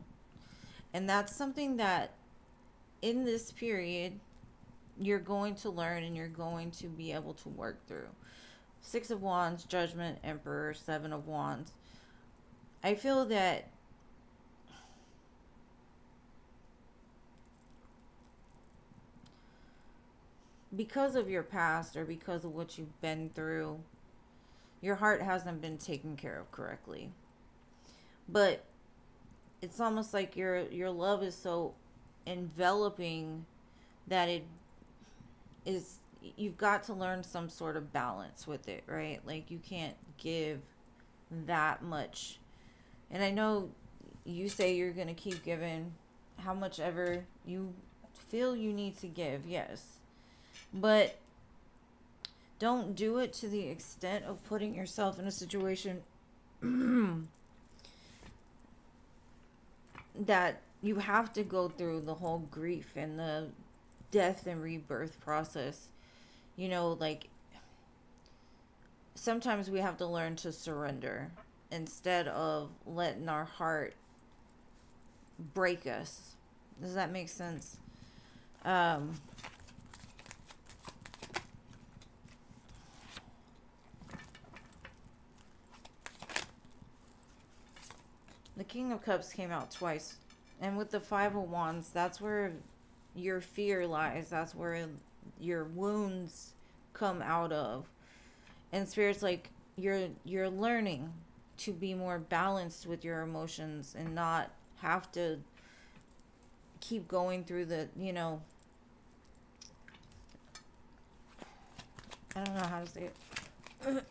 S1: And that's something that in this period you're going to learn and you're going to be able to work through. Six of Wands, Judgment, Emperor, Seven of Wands. I feel that because of your past or because of what you've been through, your heart hasn't been taken care of correctly. But it's almost like your love is so enveloping that it is, you've got to learn some sort of balance with it, right? Like you can't give that much. And I know you say you're going to keep giving how much ever you feel you need to give, yes. But don't do it to the extent of putting yourself in a situation that you have to go through the whole grief and the death and rebirth process. You know, like sometimes we have to learn to surrender instead of letting our heart break us. Does that make sense? The King of Cups came out twice. And with the Five of Wands, that's where your fear lies. That's where your wounds come out of. And Spirit's like, you're learning to be more balanced with your emotions and not have to keep going through the, you know, I don't know how to say it.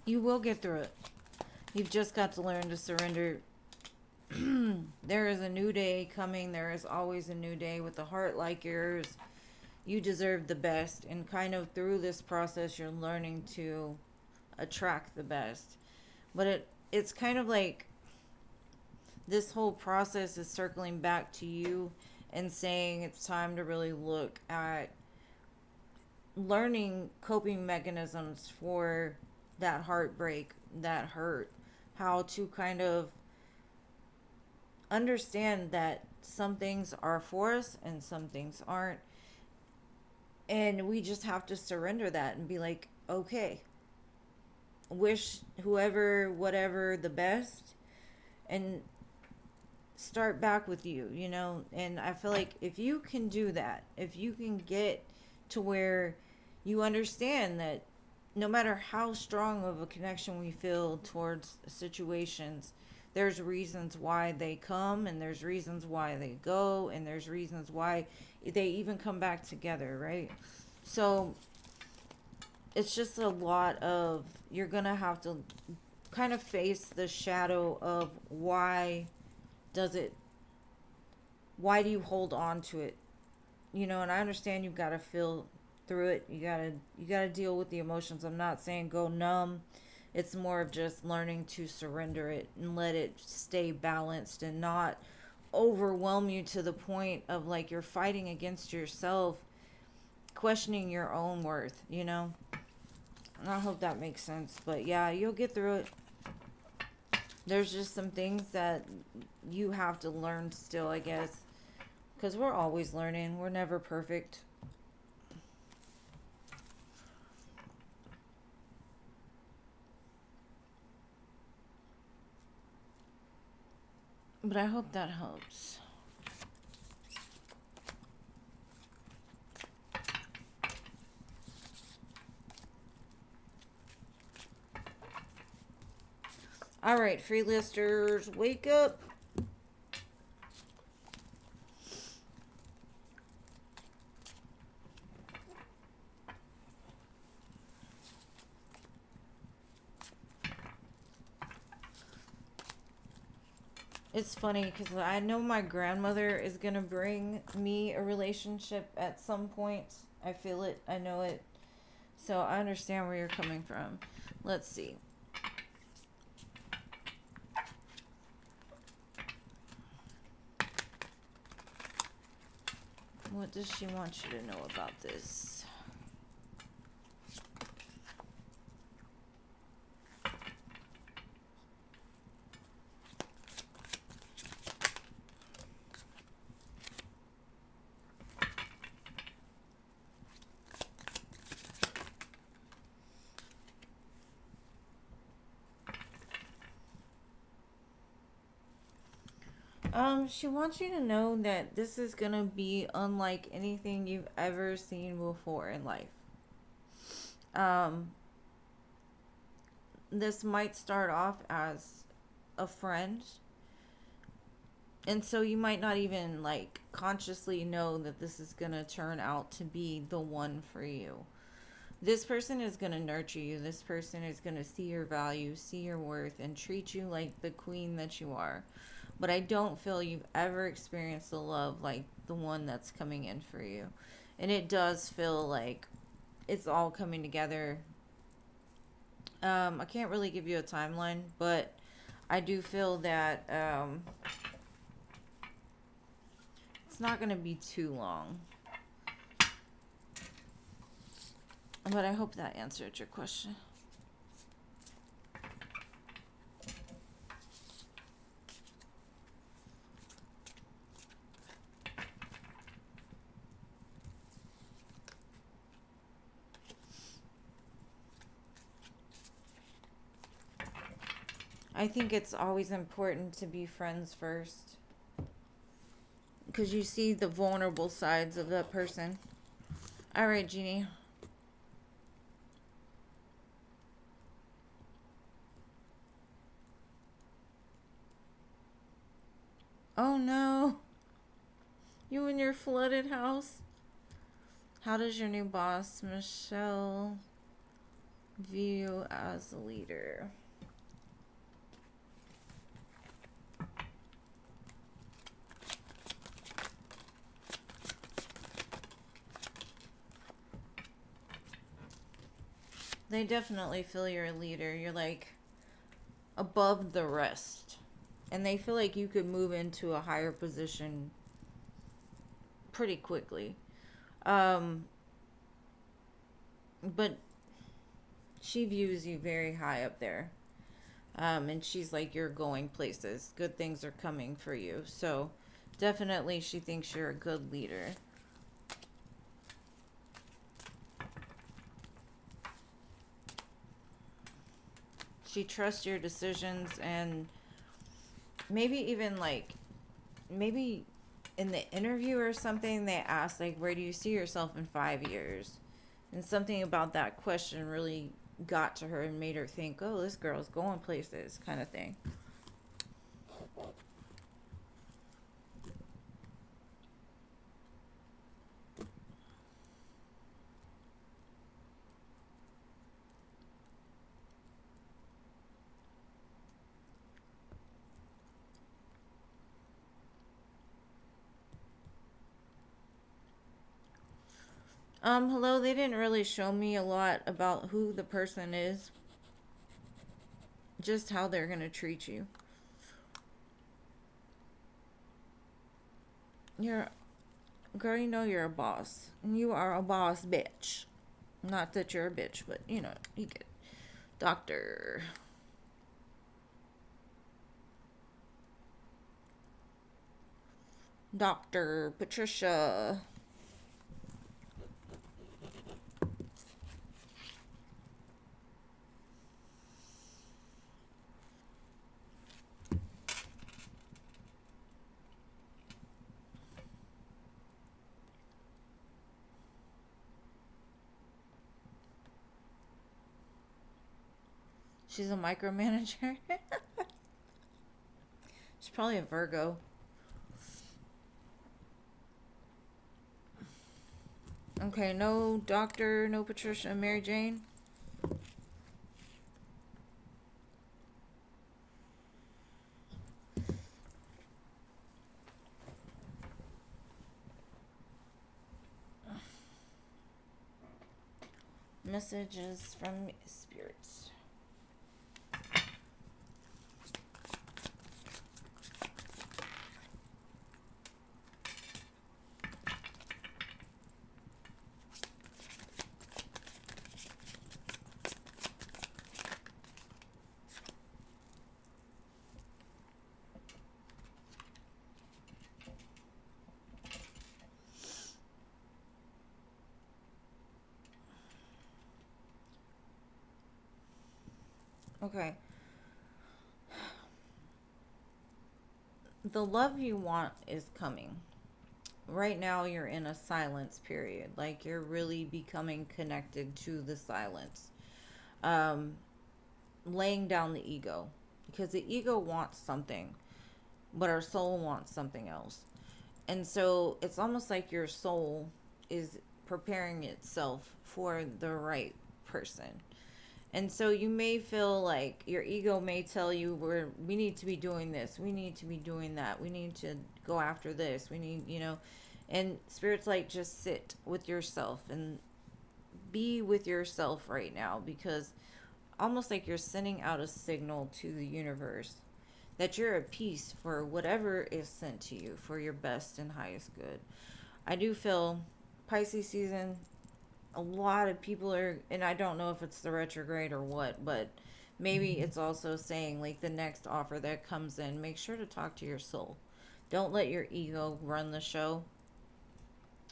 S1: You will get through it. You've just got to learn to surrender. There is a new day coming. There is always a new day with a heart like yours. You deserve the best. And kind of through this process, you're learning to attract the best. But it's kind of like this whole process is circling back to you and saying it's time to really look at learning coping mechanisms for that heartbreak, that hurt, how to kind of understand that some things are for us and some things aren't. And we just have to surrender that and be like, okay, wish whoever, whatever, the best, and start back with you, you know? And I feel like if you can do that, if you can get to where you understand that no matter how strong of a connection we feel towards situations, there's reasons why they come and there's reasons why they go and there's reasons why they even come back together, right? So it's just a lot of, you're gonna have to kind of face the shadow of does it why do you hold on to it, you know? And I understand you've got to feel through it, you got to deal with the emotions. I'm not saying go numb. It's more of just learning to surrender it and let it stay balanced and not overwhelm you to the point of like you're fighting against yourself, questioning your own worth, you know? And I hope that makes sense. But yeah, you'll get through it. There's just some things that you have to learn still, I guess. Because we're always learning. We're never perfect. But I hope that helps. All right, free listers, wake up. It's funny because I know my grandmother is going to bring me a relationship at some point. I feel it. I know it. So I understand where you're coming from. Let's see. What does she want you to know about this? She wants you to know that this is gonna be unlike anything you've ever seen before in life. Um, this might start off as a friend, and so you might not even like consciously know that this is gonna turn out to be the one for you. This person is going to nurture you. This person is going to see your value, see your worth, and treat you like the queen that you are. But I don't feel you've ever experienced a love like the one that's coming in for you. And it does feel like it's all coming together. I can't really give you a timeline, but I do feel that it's not going to be too long. But I hope that answered your question. I think it's always important to be friends first, because you see the vulnerable sides of that person. All right, Jeannie. Oh no. You in your flooded house? How does your new boss, Michelle, view you as a leader? They definitely feel you're a leader. You're like above the rest. And they feel like you could move into a higher position pretty quickly. But she views you very high up there. And she's like, you're going places. Good things are coming for you. So definitely she thinks you're a good leader. She trusts your decisions and maybe even like maybe in the interview or something, they asked, like, where do you see yourself in 5 years? And something about that question really got to her and made her think, oh, this girl's going places, kind of thing. Hello, they didn't really show me a lot about who the person is, just how they're gonna treat you. You're, girl, you know you're a boss. And you are a boss bitch. Not that you're a bitch, but you know, you get Doctor. Dr. Patricia. She's a micromanager. She's probably a Virgo. Okay, no Doctor, no Patricia, Mary Jane. Messages from spirits. Okay. The love you want is coming. Right now, you're in a silence period. Like, you're really becoming connected to the silence. Um, Laying down the ego. Because the ego wants something, but our soul wants something else. And so, it's almost like your soul is preparing itself for the right person. And so you may feel like your ego may tell you we need to be doing this, we need to be doing that, we need to go after this, we need, and spirit's like, just sit with yourself and be with yourself right now, because almost like you're sending out a signal to the universe that you're at peace for whatever is sent to you for your best and highest good. I do feel Pisces season, a lot of people are, and I don't know if it's the retrograde or what, but maybe it's also saying, like, the next offer that comes in, make sure to talk to your soul. Don't let your ego run the show,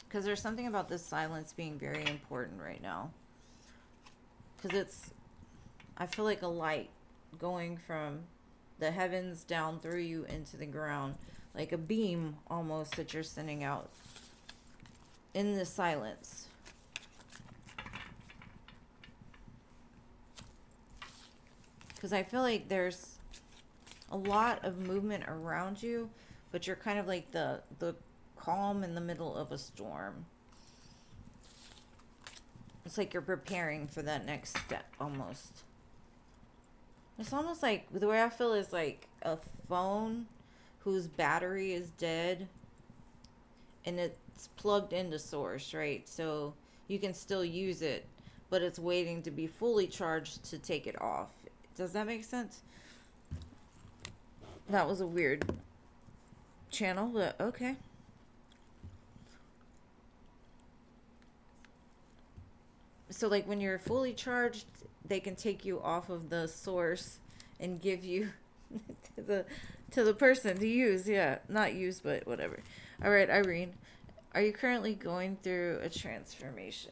S1: because there's something about this silence being very important right now, because I feel like a light going from the heavens down through you into the ground, like a beam almost that you're sending out in the silence. Because I feel like there's a lot of movement around you, but you're kind of like the calm in the middle of a storm. It's like you're preparing for that next step almost. It's almost like, the way I feel is like a phone whose battery is dead and it's plugged into source, right? So you can still use it, but it's waiting to be fully charged to take it off. Does that make sense? That was a weird channel, but okay. So like when you're fully charged, they can take you off of the source and give you to the person to use. Yeah, not use, but whatever. All right, Irene, are you currently going through a transformation?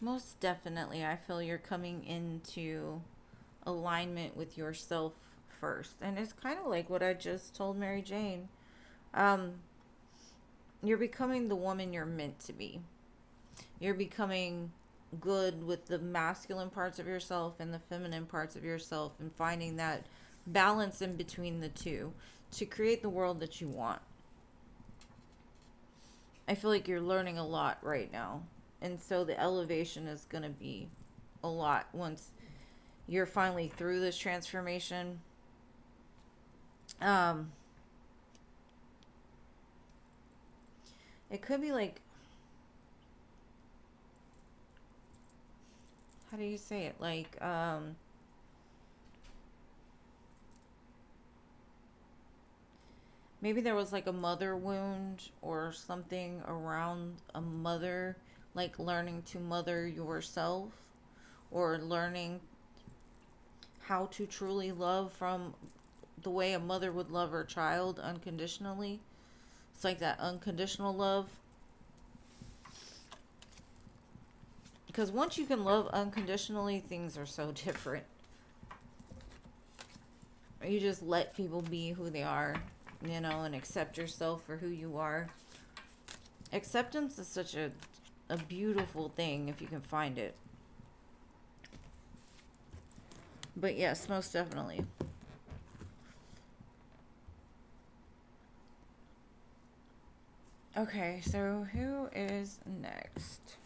S1: Most definitely, I feel you're coming into alignment with yourself first. And it's kind of like what I just told Mary Jane. Um, you're becoming the woman you're meant to be. You're becoming good with the masculine parts of yourself and the feminine parts of yourself, and finding that balance in between the two to create the world that you want. I feel like you're learning a lot right now. And so the elevation is going to be a lot once you're finally through this transformation. Um, it could be like, how do you say it? Like, maybe there was like a mother wound or something around a mother, like learning to mother yourself or learning how to truly love from the way a mother would love her child unconditionally. It's like that unconditional love. Because once you can love unconditionally, things are so different. You just let people be who they are, you know, and accept yourself for who you are. Acceptance is such a beautiful thing if you can find it. But yes, most definitely. Okay, so who is next?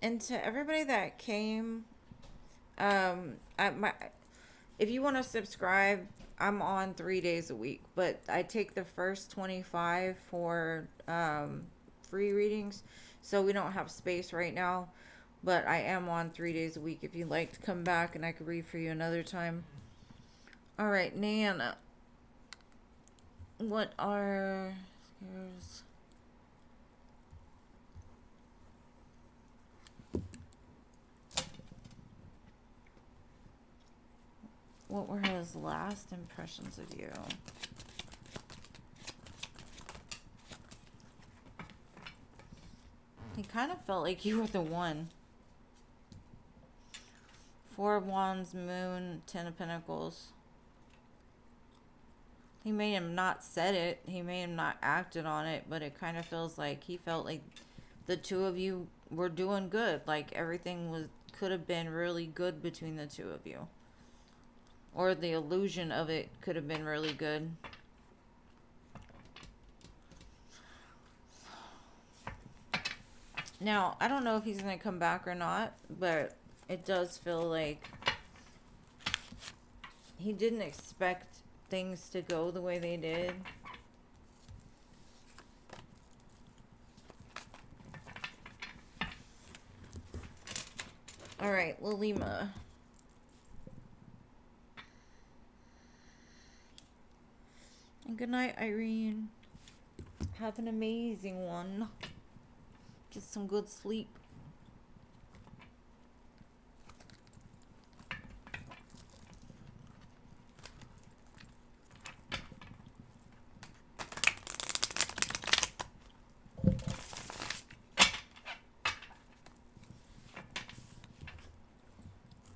S1: And to everybody that came, if you want to subscribe, I'm on 3 days a week, but I take the first 25 for free readings, so we don't have space right now. But I am on 3 days a week if you'd like to come back, and I could read for you another time. All right, Nana. What are yours? What were his last impressions of you? He kind of felt like you were the one. Four of Wands, Moon, Ten of Pentacles. He may have not said it. He may have not acted on it, but it kind of feels like he felt like the two of you were doing good. Like everything could have been really good between the two of you. Or the illusion of it could have been really good. Now, I don't know if he's going to come back or not, but it does feel like he didn't expect things to go the way they did. All right, Lilima. And good night, Irene. Have an amazing one. Get some good sleep.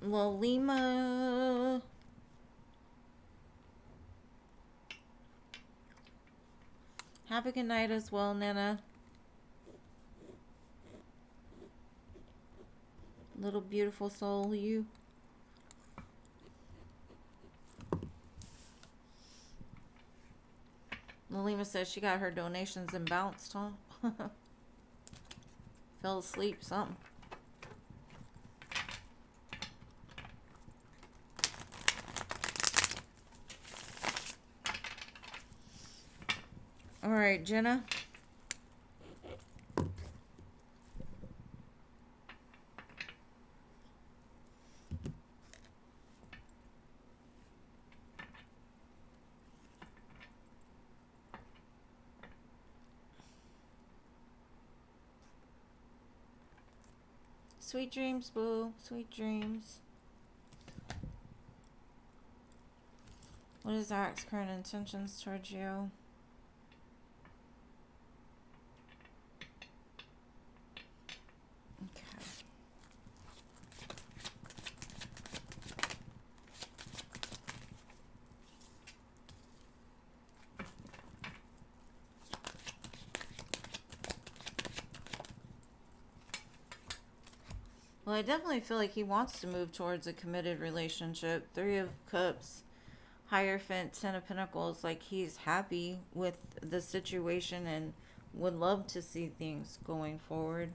S1: Lilima. Have a good night as well, Nana. Little beautiful soul, you. Lilima says she got her donations and bounced, huh? Fell asleep, something. All right, Jenna. Sweet dreams, boo. Sweet dreams. What is Zach's current intentions towards you? Well, I definitely feel like he wants to move towards a committed relationship. Three of Cups, Hierophant, Ten of Pentacles. Like, he's happy with the situation and would love to see things going forward.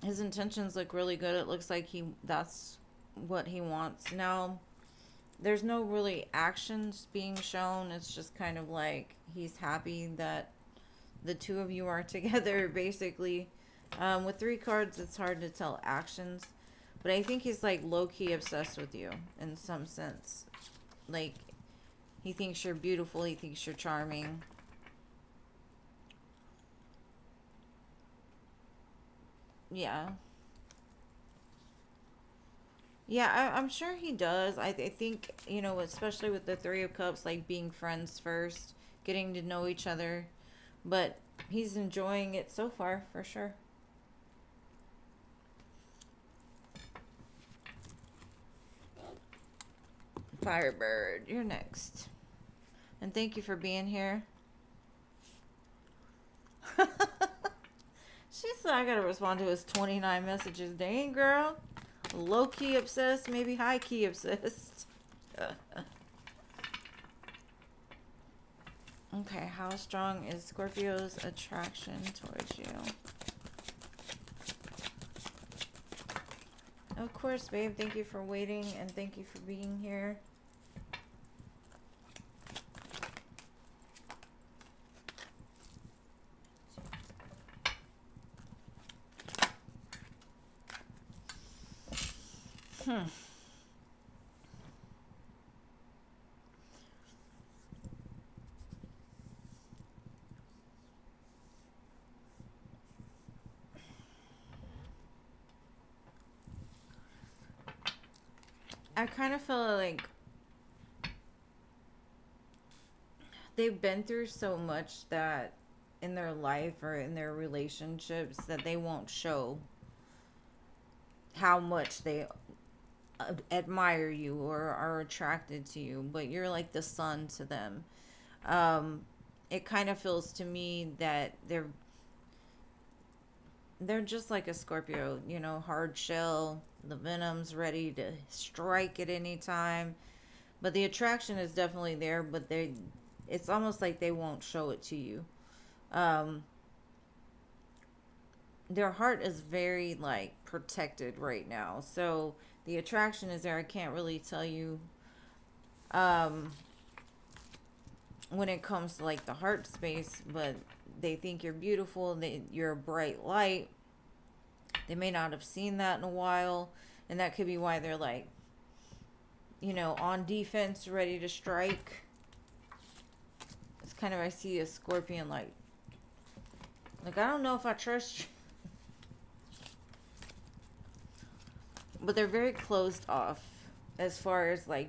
S1: His intentions look really good. It looks like that's what he wants. Now, there's no really actions being shown. It's just kind of like he's happy that the two of you are together, basically. With three cards, it's hard to tell actions. But I think he's like low-key obsessed with you in some sense. Like, he thinks you're beautiful. He thinks you're charming. Yeah. Yeah, I'm sure he does. I think, you know, especially with the Three of Cups, like being friends first, getting to know each other. But he's enjoying it so far, for sure. Firebird, you're next. And thank you for being here. She said I gotta respond to his 29 messages. Dang, girl. Low-key obsessed, maybe high-key obsessed. Okay, how strong is Scorpio's attraction towards you? Of course, babe. Thank you for waiting and thank you for being here. I kind of feel like they've been through so much that in their life or in their relationships that they won't show how much they admire you or are attracted to you, but you're like the sun to them. Um, it kind of feels to me that they're just like a Scorpio, you know, hard shell, the venom's ready to strike at any time. But the attraction is definitely there, but it's almost like they won't show it to you. Um, their heart is very like protected right now. So the attraction is there. I can't really tell you um when it comes to like the heart space, but they think you're beautiful, you're a bright light. They may not have seen that in a while, and that could be why they're like, you know, on defense, ready to strike. It's kind of, I see a scorpion like I don't know if I trust you. But they're very closed off as far as like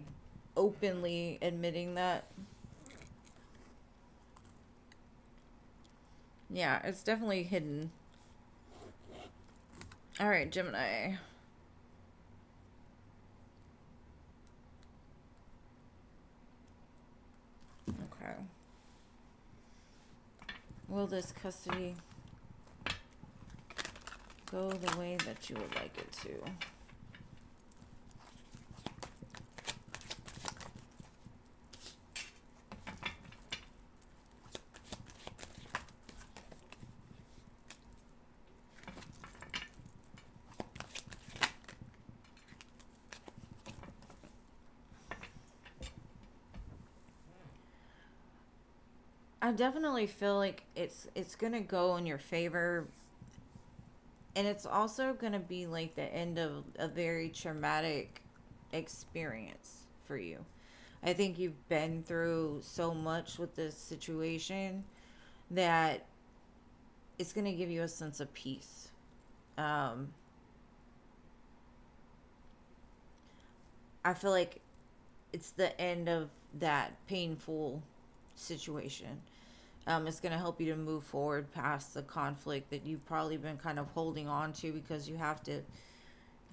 S1: openly admitting that. Yeah, it's definitely hidden. All right, Gemini. Okay. Will this custody go the way that you would like it to? I definitely feel like it's gonna go in your favor, and it's also gonna be like the end of a very traumatic experience for you. I think you've been through so much with this situation that it's gonna give you a sense of peace. Um, I feel like it's the end of that painful situation. It's going to help you to move forward past the conflict that you've probably been kind of holding on to because you have to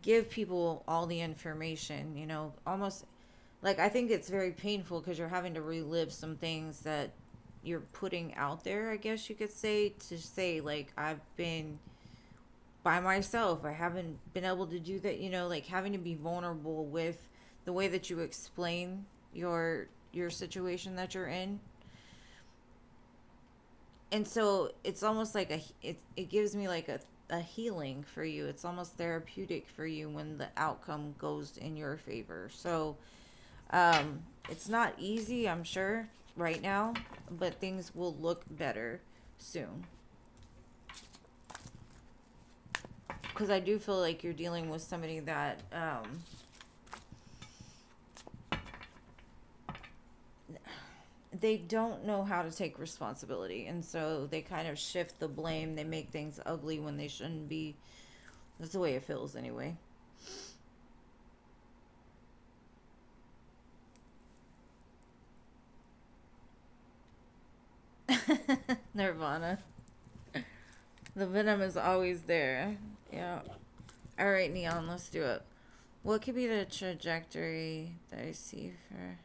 S1: give people all the information, you know, almost like I think it's very painful because you're having to relive some things that you're putting out there, I guess you could say, to say like I've been by myself. I haven't been able to do that, like having to be vulnerable with the way that you explain your situation that you're in. And so it's almost like it gives me like a healing for you. It's almost therapeutic for you when the outcome goes in your favor. So it's not easy, I'm sure, right now, but things will look better soon. Because I do feel like you're dealing with somebody that they don't know how to take responsibility, and so they kind of shift the blame. They make things ugly when they shouldn't be. That's the way it feels anyway. Nirvana. The venom is always there. Yeah. All right, Neon, let's do it. What could be the trajectory that I see for...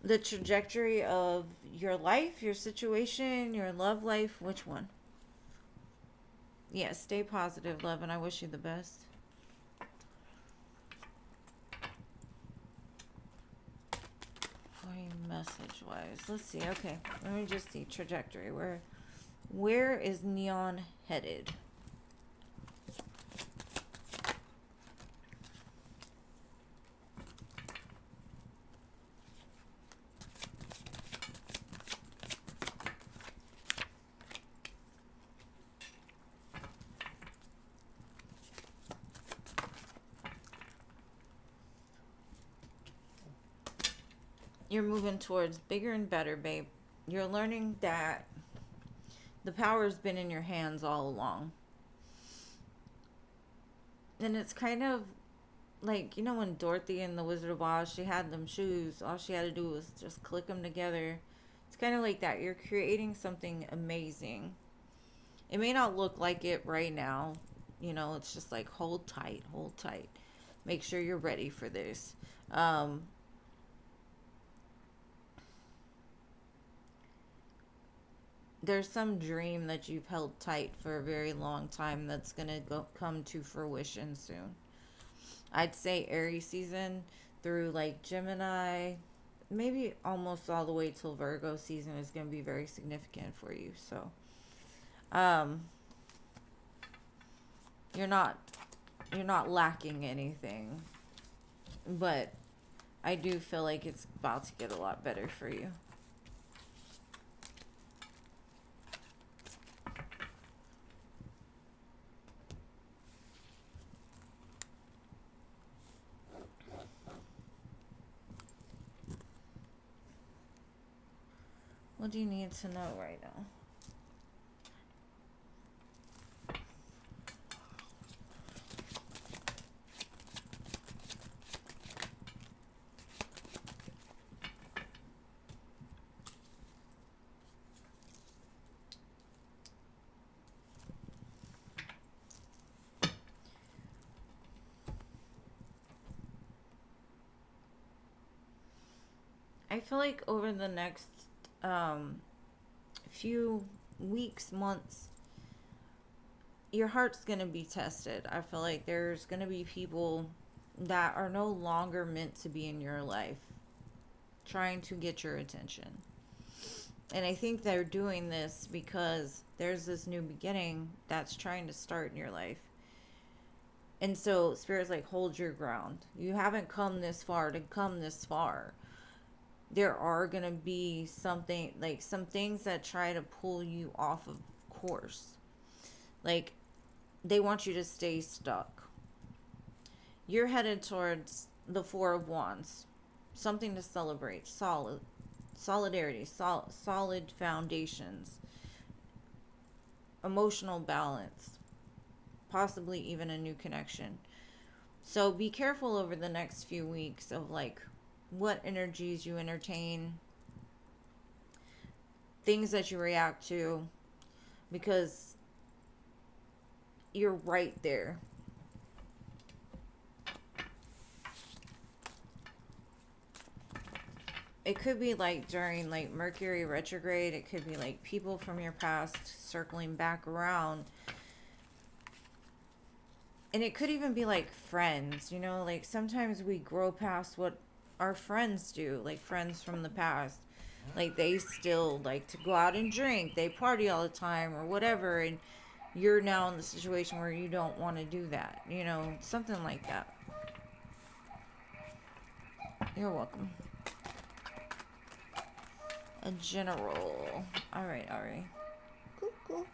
S1: The trajectory of your life, your situation, your love life? Which one? Yeah, stay positive, love, and I wish you the best. For you message wise, let's see. Okay, let me just see trajectory. Where is Neon headed? You're moving towards bigger and better, babe. You're learning that the power's been in your hands all along. And it's kind of like, when Dorothy in The Wizard of Oz, she had them shoes. All she had to do was just click them together. It's kind of like that. You're creating something amazing. It may not look like it right now. It's just like hold tight, hold tight. Make sure you're ready for this. There's some dream that you've held tight for a very long time that's going to come to fruition soon. I'd say Aries season through like Gemini, maybe almost all the way till Virgo season is going to be very significant for you. So, you're not lacking anything, but I do feel like it's about to get a lot better for you. What do you need to know right now? I feel like over the next few weeks, months, your heart's going to be tested. I feel like there's going to be people that are no longer meant to be in your life trying to get your attention. And I think they're doing this because there's this new beginning that's trying to start in your life. And so Spirit's like, hold your ground. You haven't come this far to come this far. There are going to be some things that try to pull you off of course. Like, they want you to stay stuck. You're headed towards the Four of Wands. Something to celebrate. Solidarity. Solid foundations. Emotional balance. Possibly even a new connection. So be careful over the next few weeks of like what energies you entertain, things that you react to, because you're right there. it could be like during like Mercury retrograde. It could be like people from your past circling back around. And it could even be like friends, you know, like sometimes we grow past what our friends do, like friends from the past. Like they still like to go out and drink, they party all the time or whatever, and you're now in the situation where you don't want to do that, you know, something like that. You're welcome. A general. All right, all right. Cool, cool.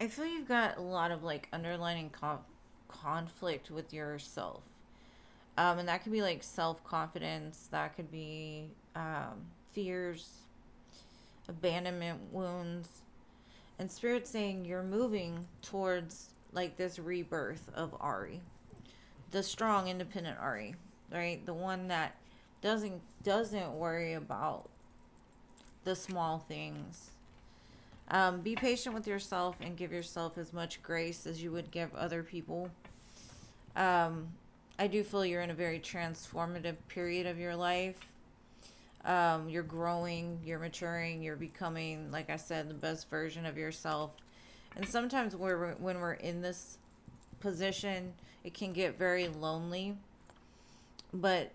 S1: I feel you've got a lot of like underlining conflict with yourself. And that could be like self confidence, that could be fears, abandonment wounds. And Spirit saying you're moving towards like this rebirth of Ari, the strong, independent Ari, right? The one that doesn't worry about the small things. Be patient with yourself and give yourself as much grace as you would give other people. Um, I do feel you're in a very transformative period of your life. You're growing, you're maturing, you're becoming, like I said, the best version of yourself. And sometimes when we're in this position, it can get very lonely, but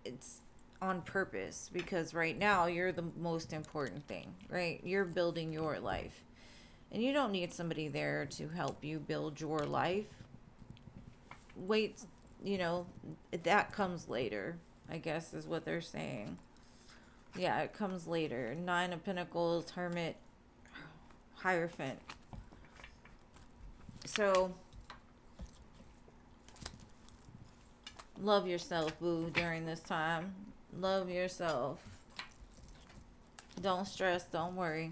S1: it's on purpose because right now you're the most important thing, right? You're building your life. And you don't need somebody there to help you build your life. Wait, you know, that comes later, I guess is what they're saying. Yeah, it comes later. Nine of Pentacles, Hermit, Hierophant. So, love yourself, boo, during this time. Love yourself. Don't stress, don't worry.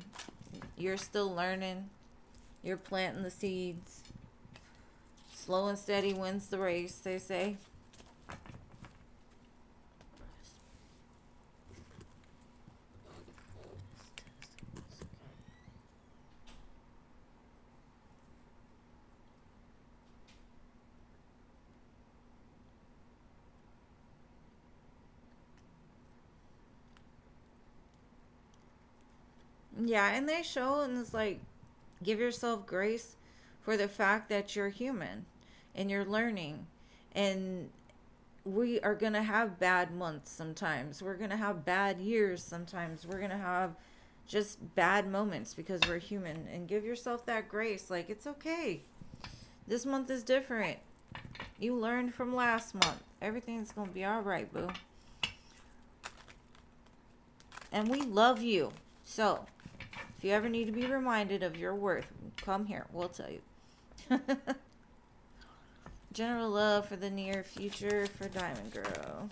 S1: You're still learning. You're planting the seeds. Slow and steady wins the race, they say. Yeah, and they show, and it's like, give yourself grace for the fact that you're human and you're learning. And we are going to have bad months sometimes. We're going to have bad years sometimes. We're going to have just bad moments because we're human. And give yourself that grace. Like, it's okay. This month is different. You learned from last month. Everything's going to be all right, boo. And we love you. So, if you ever need to be reminded of your worth, come here. We'll tell you. General love for the near future for Diamond Girl.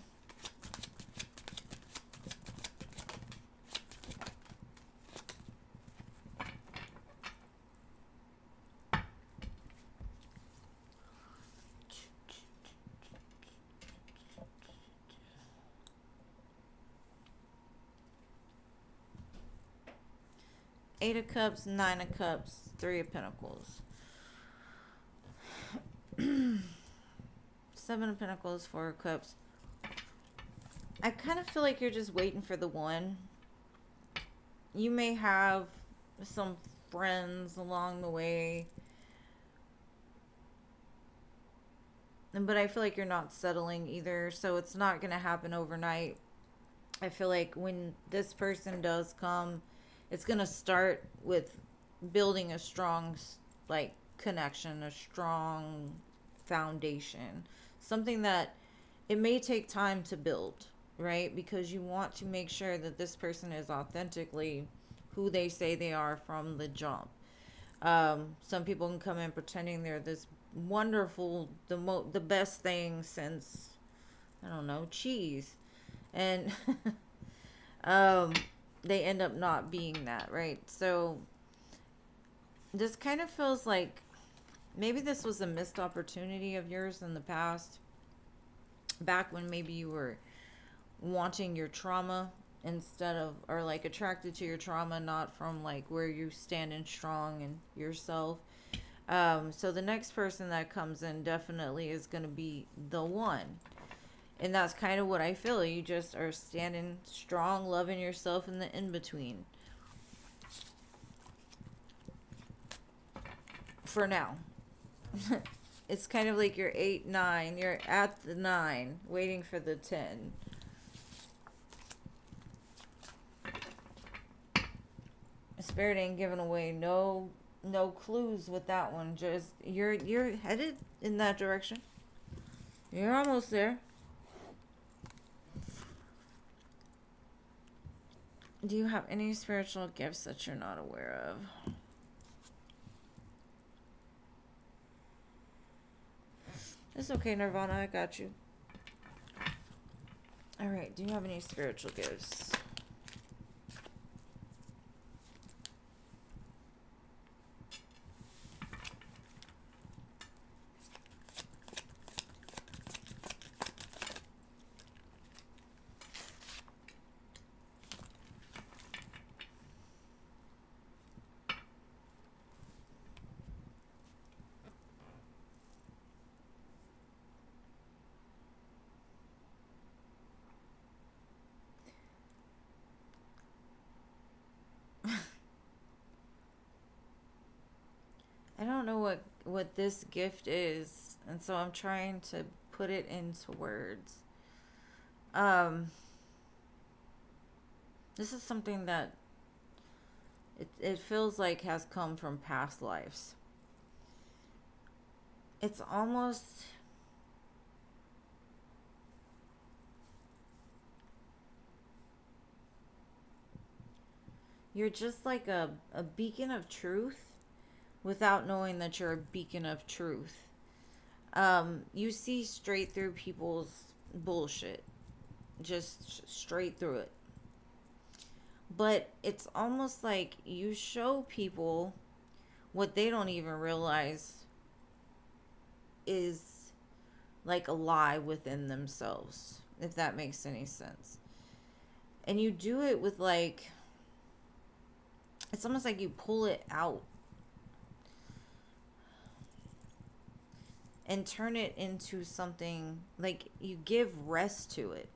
S1: Eight of Cups, Nine of Cups, Three of Pentacles. Seven of Pentacles, Four of Cups. I kind of feel like you're just waiting for the one. You may have some friends along the way, but I feel like you're not settling either, so it's not going to happen overnight. I feel like when this person does come, it's going to start with building a strong like connection, a strong foundation, something that it may take time to build, right? Because you want to make sure that this person is authentically who they say they are from the jump. Some people can come in pretending they're this wonderful, the best thing since, I don't know, cheese. And um, they end up not being that, right? So this kind of feels like maybe this was a missed opportunity of yours in the past, back when maybe you were wanting your trauma instead of, or like attracted to your trauma, not from like where you standing strong in yourself. So the next person that comes in definitely is going to be the one. And that's kind of what I feel. You just are standing strong, loving yourself in the in between. For now. It's kind of like you're 8, 9. You're at the 9, waiting for the 10. Spirit ain't giving away no clues with that one. Just you're headed in that direction. You're almost there. Do you have any spiritual gifts that you're not aware of? It's okay, Nirvana. I got you. All right. Do you have any spiritual gifts? I don't know what this gift is, and so I'm trying to put it into words. Um, this is something that it feels like has come from past lives. It's almost, you're just like a beacon of truth without knowing that you're a beacon of truth. You see straight through people's bullshit, just straight through it. But it's almost like you show people what they don't even realize is like a lie within themselves, if that makes any sense. And you do it with like, it's almost like you pull it out and turn it into something, like you give rest to it.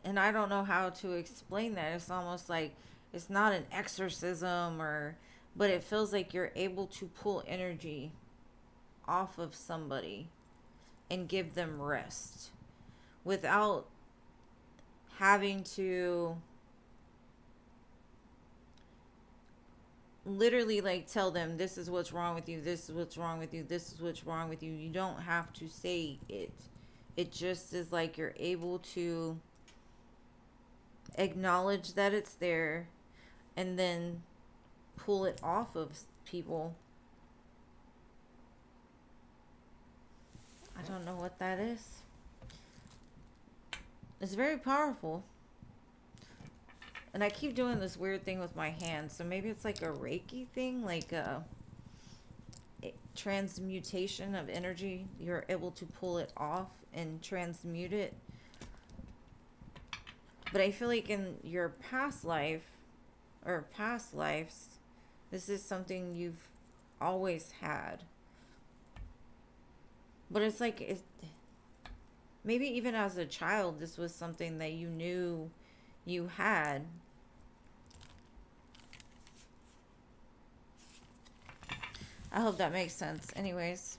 S1: And I don't know how to explain that. It's almost like it's not an exorcism, or but it feels like you're able to pull energy off of somebody and give them rest without having to literally like tell them, this is what's wrong with you, this is what's wrong with you, this is what's wrong with you. You don't have to say it. It just is like you're able to acknowledge that it's there and then pull it off of people. I don't know what that is. It's very powerful. And I keep doing this weird thing with my hands. So maybe it's like a Reiki thing, like a transmutation of energy. You're able to pull it off and transmute it. But I feel like in your past life or past lives, this is something you've always had. But it's like, maybe even as a child, this was something that you knew you had. I hope that makes sense. Anyways.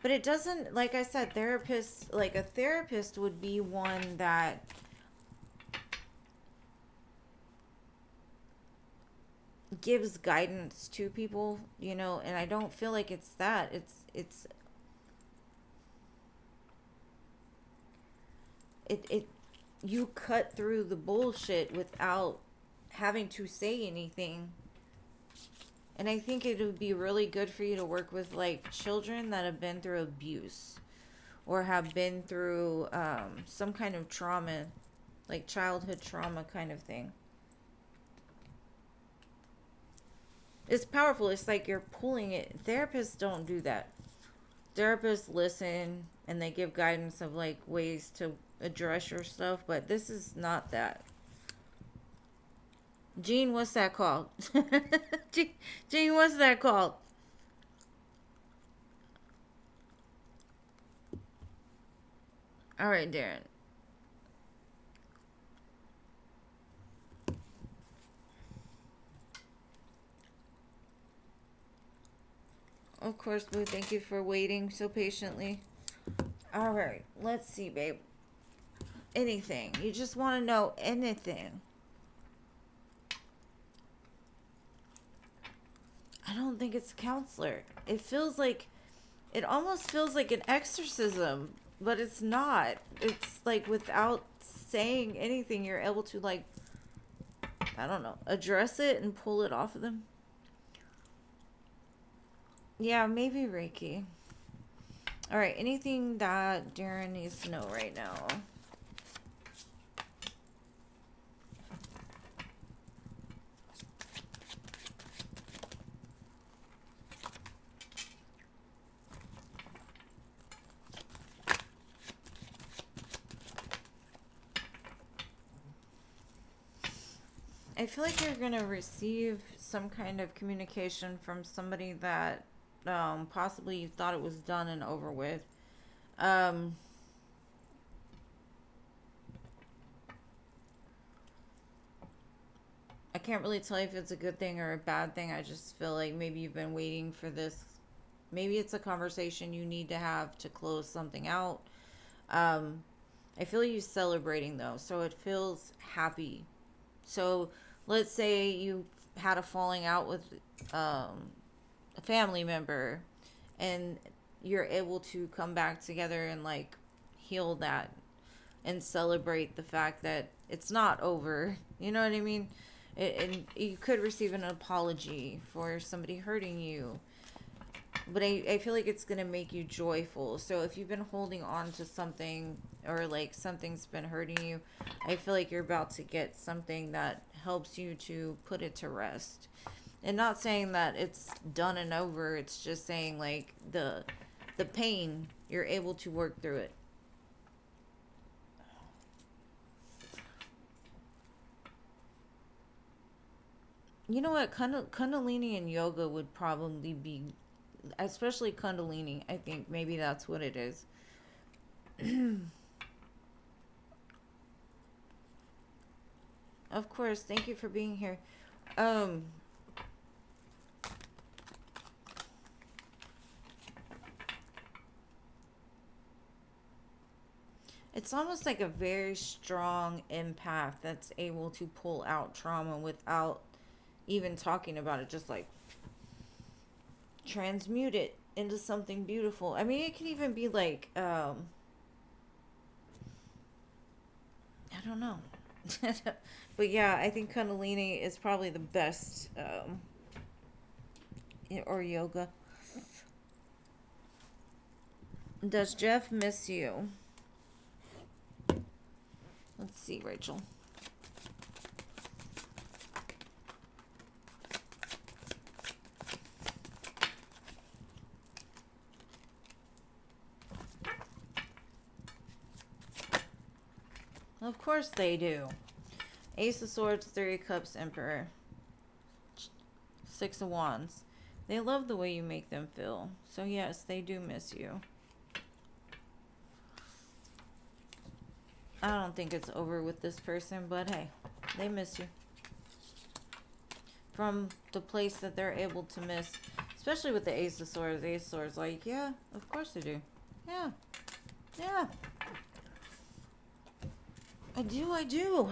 S1: But it doesn't, like I said, therapists, like a therapist would be one that gives guidance to people, you know, and I don't feel like it's that. It you cut through the bullshit without having to say anything And I think it would be really good for you to work with like children that have been through abuse or have been through some kind of trauma, like childhood trauma kind of thing. It's powerful. It's like you're pulling it. Therapists don't do that. Therapists listen and they give guidance of like ways to address your stuff, but this is not that. Gene, what's that called? Gene, what's that called? All right, Darren. Of course, Boo. Thank you for waiting so patiently. All right, let's see, babe. Anything. You just want to know anything. I don't think it's a counselor. It almost feels like an exorcism, but it's not. It's like without saying anything, you're able to like, I don't know, address it and pull it off of them. Yeah, maybe Reiki. All right, anything that Darren needs to know right now? I feel like you're going to receive some kind of communication from somebody that possibly you thought it was done and over with. Um, I can't really tell you if it's a good thing or a bad thing. I just feel like maybe you've been waiting for this. Maybe it's a conversation you need to have to close something out. Um, I feel you celebrating though, so it feels happy. So let's say you had a falling out with a family member and you're able to come back together and like heal that and celebrate the fact that it's not over. You know what I mean? And you could receive an apology for somebody hurting you. But I feel like it's going to make you joyful. So if you've been holding on to something or like something's been hurting you, I feel like you're about to get something that helps you to put it to rest. And not saying that it's done and over, it's just saying like the pain, you're able to work through it. You know what? Kundalini and yoga would probably be, especially Kundalini. I think maybe that's what it is. Of course. Thank you for being here. Um, it's almost like a very strong empath that's able to pull out trauma without even talking about it. Just like transmute it into something beautiful. I mean, it can even be like, I don't know. But yeah, I think Kundalini is probably the best, or yoga. Does Jeff miss you? Let's see, Rachel. Of course they do. Ace of Swords, Three of Cups, Emperor. Six of Wands. They love the way you make them feel. So yes, they do miss you. I don't think it's over with this person, but hey, they miss you. From the place that they're able to miss, especially with the Ace of Swords. The Ace of Swords, like, yeah, of course they do. Yeah. Yeah. I do.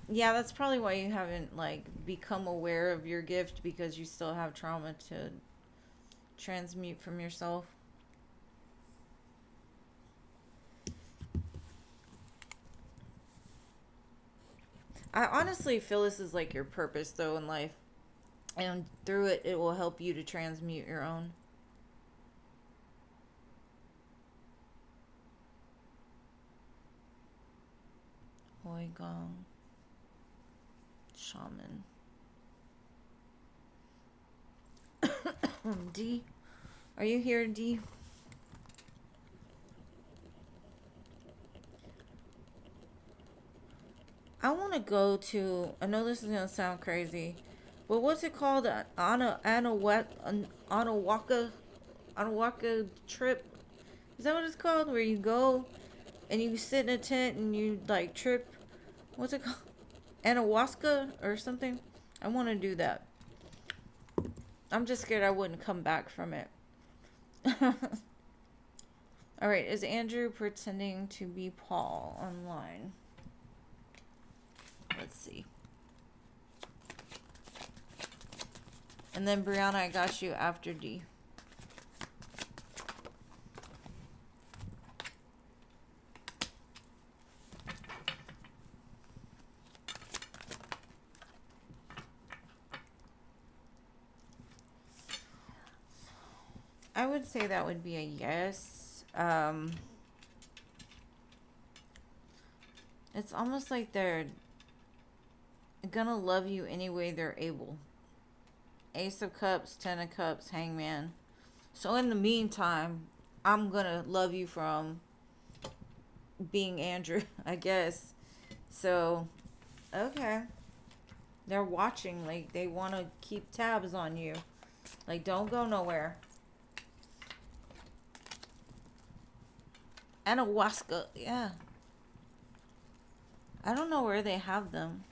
S1: Yeah, that's probably why you haven't like become aware of your gift, because you still have trauma to transmute from yourself. I honestly feel this is like your purpose though in life. And through it, it will help you to transmute your own. Hoi Gong. Shaman. D. Are you here, D? I want to go to, I know this is going to sound crazy, but what's it called? Anawaka trip? Is that what it's called? Where you go and you sit in a tent and you like trip? What's it called? Anahuasca or something? I want to do that. I'm just scared I wouldn't come back from it. Alright, is Andrew pretending to be Paul online? Let's see. And then Brianna, I got you after D. I would say that would be a yes. It's almost like they're gonna love you any way they're able. Ace of Cups, Ten of Cups, Hangman. So in the meantime, I'm gonna love you from being Andrew, I guess. So, okay. They're watching, like, they want to keep tabs on you. Like, don't go nowhere. Anahuasca, yeah. I don't know where they have them.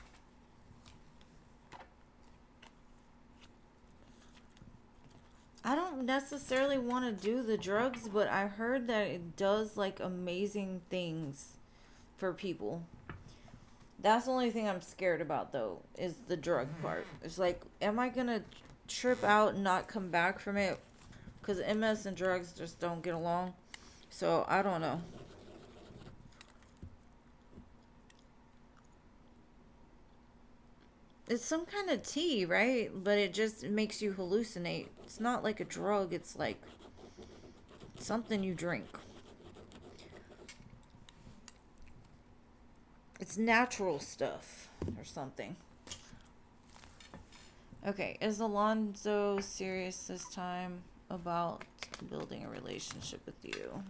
S1: I don't necessarily want to do the drugs, but I heard that it does, like, amazing things for people. That's the only thing I'm scared about, though, is the drug part. It's like, am I going to trip out and not come back from it? Because MS and drugs just don't get along. So, I don't know. It's some kind of tea, right? But it just makes you hallucinate. It's not like a drug. It's like something you drink. It's natural stuff or something. Okay, is Alonzo serious this time about building a relationship with you?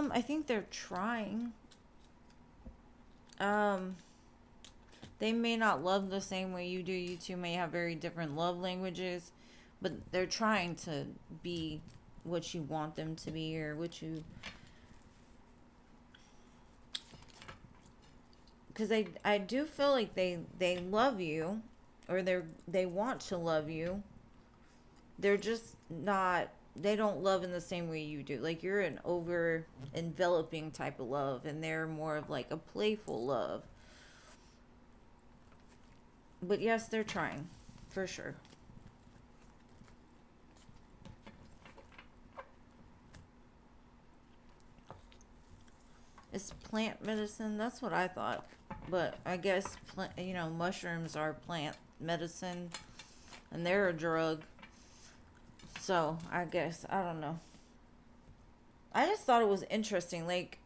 S1: I think they're trying. They may not love the same way you do. You two may have very different love languages, but they're trying to be what you want them to be, or what you... Because I do feel like they love you, or they want to love you. They're just not... They don't love in the same way you do. Like, you're an over enveloping type of love, and they're more of like a playful love. But yes, they're trying, for sure. It's plant medicine. That's what I thought. But I guess, mushrooms are plant medicine, and they're a drug. So, I guess, I don't know. I just thought it was interesting. Like,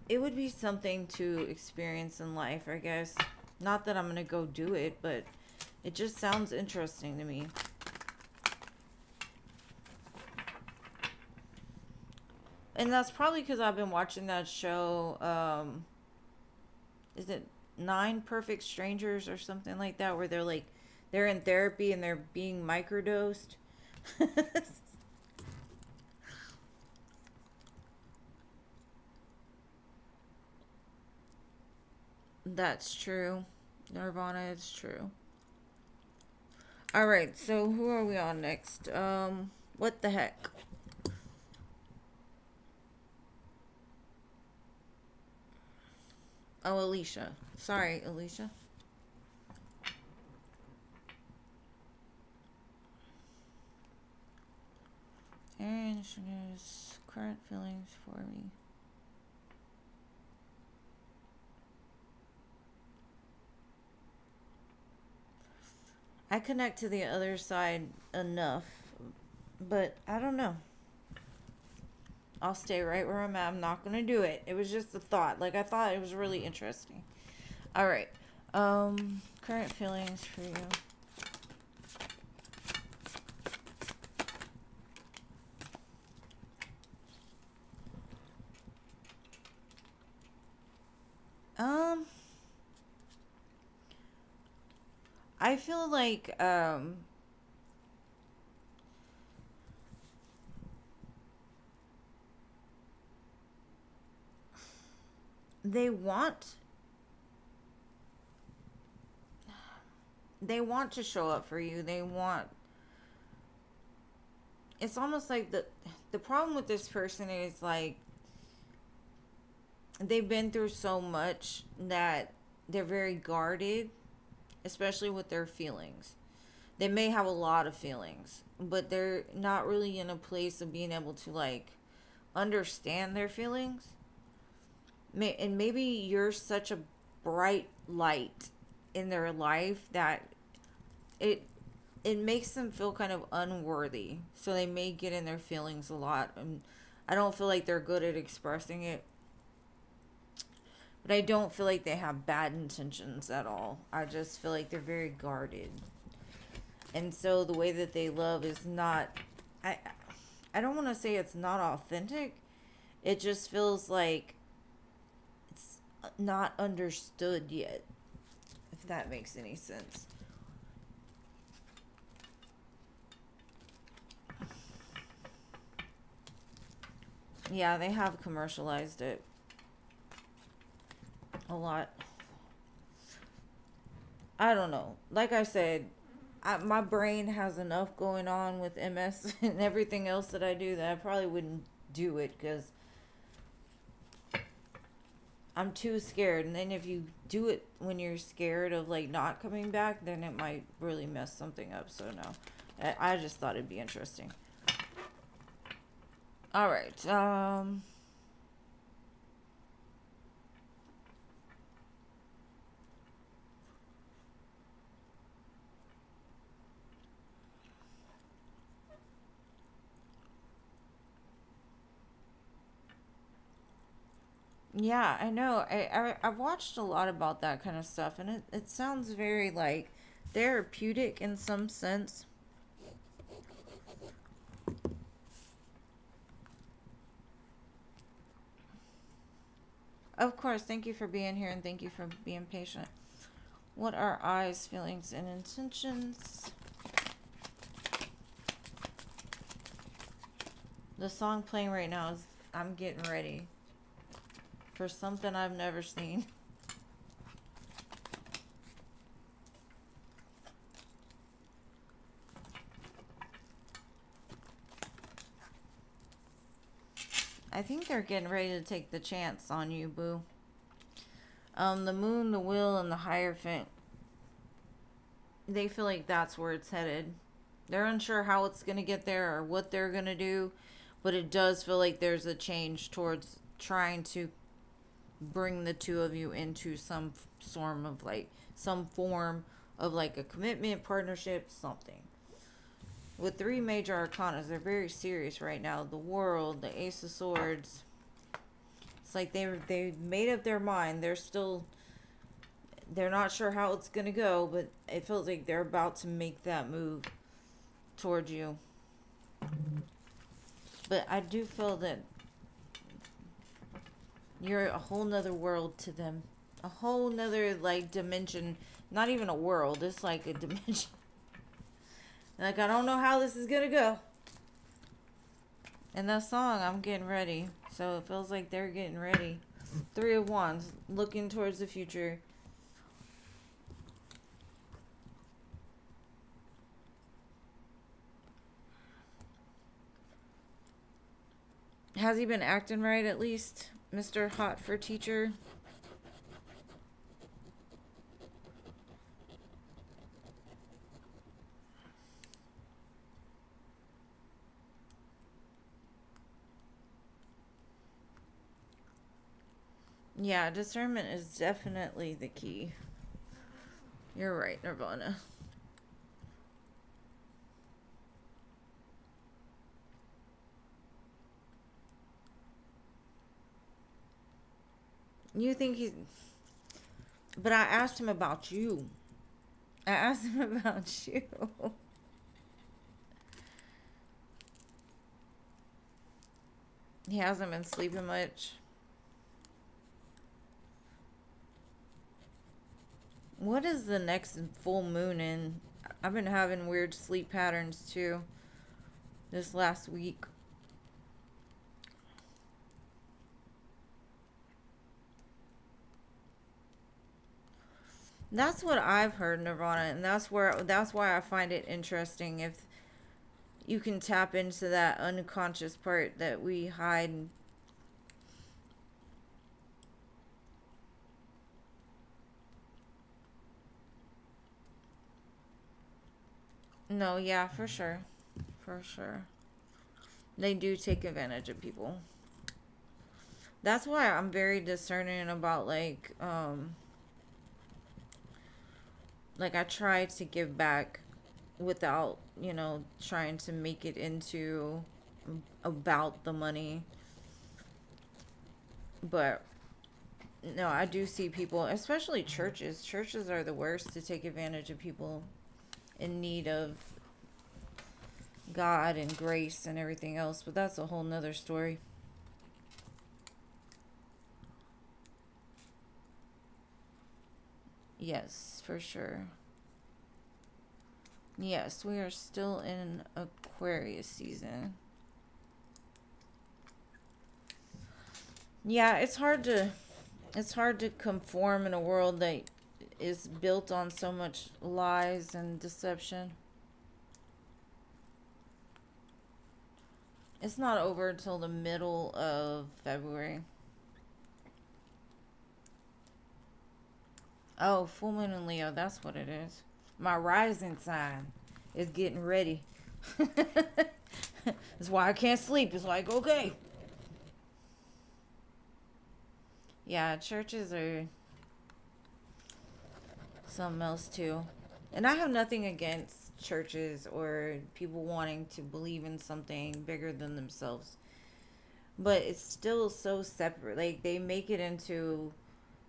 S1: it would be something to experience in life, I guess. Not that I'm going to go do it, but it just sounds interesting to me. And that's probably because I've been watching that show, is it 9 Perfect Strangers or something like that, where they're like, they're in therapy and they're being microdosed. That's true. Nirvana is true. Alright, so who are we on next? What the heck? Oh, Alicia. Sorry, Alicia. Aaron shares current feelings for me. I connect to the other side enough, but I don't know. I'll stay right where I'm at. I'm not gonna do it. It was just a thought. Like, I thought it was really interesting. All right. Current feelings for you. I feel like they want to show up for you. It's almost like the problem with this person is like they've been through so much that they're very guarded, especially with their feelings. They may have a lot of feelings, but they're not really in a place of being able to like understand their feelings. And maybe you're such a bright light in their life that it it makes them feel kind of unworthy. So they may get in their feelings a lot. And I don't feel like they're good at expressing it. But I don't feel like they have bad intentions at all. I just feel like they're very guarded. And so the way that they love is not I I don't want to say it's not authentic. It just feels like it's not understood yet, if that makes any sense. Yeah, they have commercialized it a lot. I don't know. Like I said, my brain has enough going on with MS and everything else that I do that I probably wouldn't do it because I'm too scared. And then if you do it when you're scared of like not coming back, then it might really mess something up. So no, I just thought it'd be interesting. All right. Yeah, I know. I've watched a lot about that kind of stuff, and it sounds very like therapeutic in some sense. Of course, thank you for being here and thank you for being patient. What are eyes, feelings, and intentions? The song playing right now is I'm Getting Ready for something I've never seen. I think they're getting ready to take the chance on you, boo. The moon, the wheel, and the Hierophant. They feel like that's where it's headed. They're unsure how it's going to get there or what they're going to do, but it does feel like there's a change towards trying to bring the two of you into some form of like a commitment, partnership, something. With three major arcanas, they're very serious right now. The World, the Ace of Swords. It's like they made up their mind. They're not sure how it's gonna go, but it feels like they're about to make that move towards you. But I do feel that you're a whole nother world to them. A whole nother like dimension. Not even a world, it's like a dimension. Like, I don't know how this is gonna go. And that song, I'm Getting Ready. So it feels like they're getting ready. Three of Wands, looking towards the future. Has he been acting right at least, Mr. Hot for Teacher? Yeah, discernment is definitely the key. You're right, Nirvana. You think he's. But I asked him about you. I asked him about you. He hasn't been sleeping much. What is the next full moon in? I've been having weird sleep patterns too this last week. That's what I've heard, Nirvana, and that's why I find it interesting if you can tap into that unconscious part that we hide. No, yeah, for sure. For sure. They do take advantage of people. That's why I'm very discerning about like I try to give back without, trying to make it into about the money. But no, I do see people, especially churches. Churches are the worst to take advantage of people in need of God and grace and everything else, but that's a whole nother story. Yes, for sure. Yes, we are still in Aquarius season. Yeah, it's hard to conform in a world that is built on so much lies and deception. It's not over until the middle of February. Oh, full moon in Leo, that's what it is. My rising sign is getting ready. That's why I can't sleep. It's like, okay. Yeah, churches are something else too. And I have nothing against churches or people wanting to believe in something bigger than themselves. But it's still so separate. Like, they make it into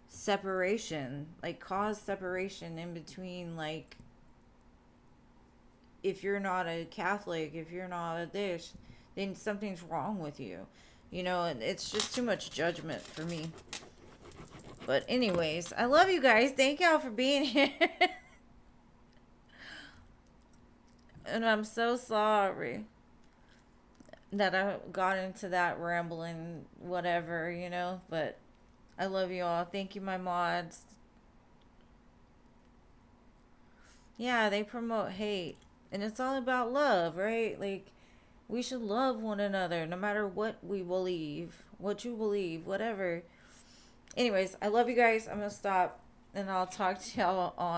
S1: separation, like, cause separation in between, like, if you're not a Catholic, if you're not a this, then something's wrong with you. It's just too much judgment for me. But anyways, I love you guys. Thank y'all for being here. And I'm so sorry that I got into that rambling whatever. But I love you all. Thank you, my mods. Yeah, they promote hate. And it's all about love, right? Like, we should love one another no matter what we believe, what you believe, whatever. Anyways, I love you guys. I'm going to stop and I'll talk to y'all on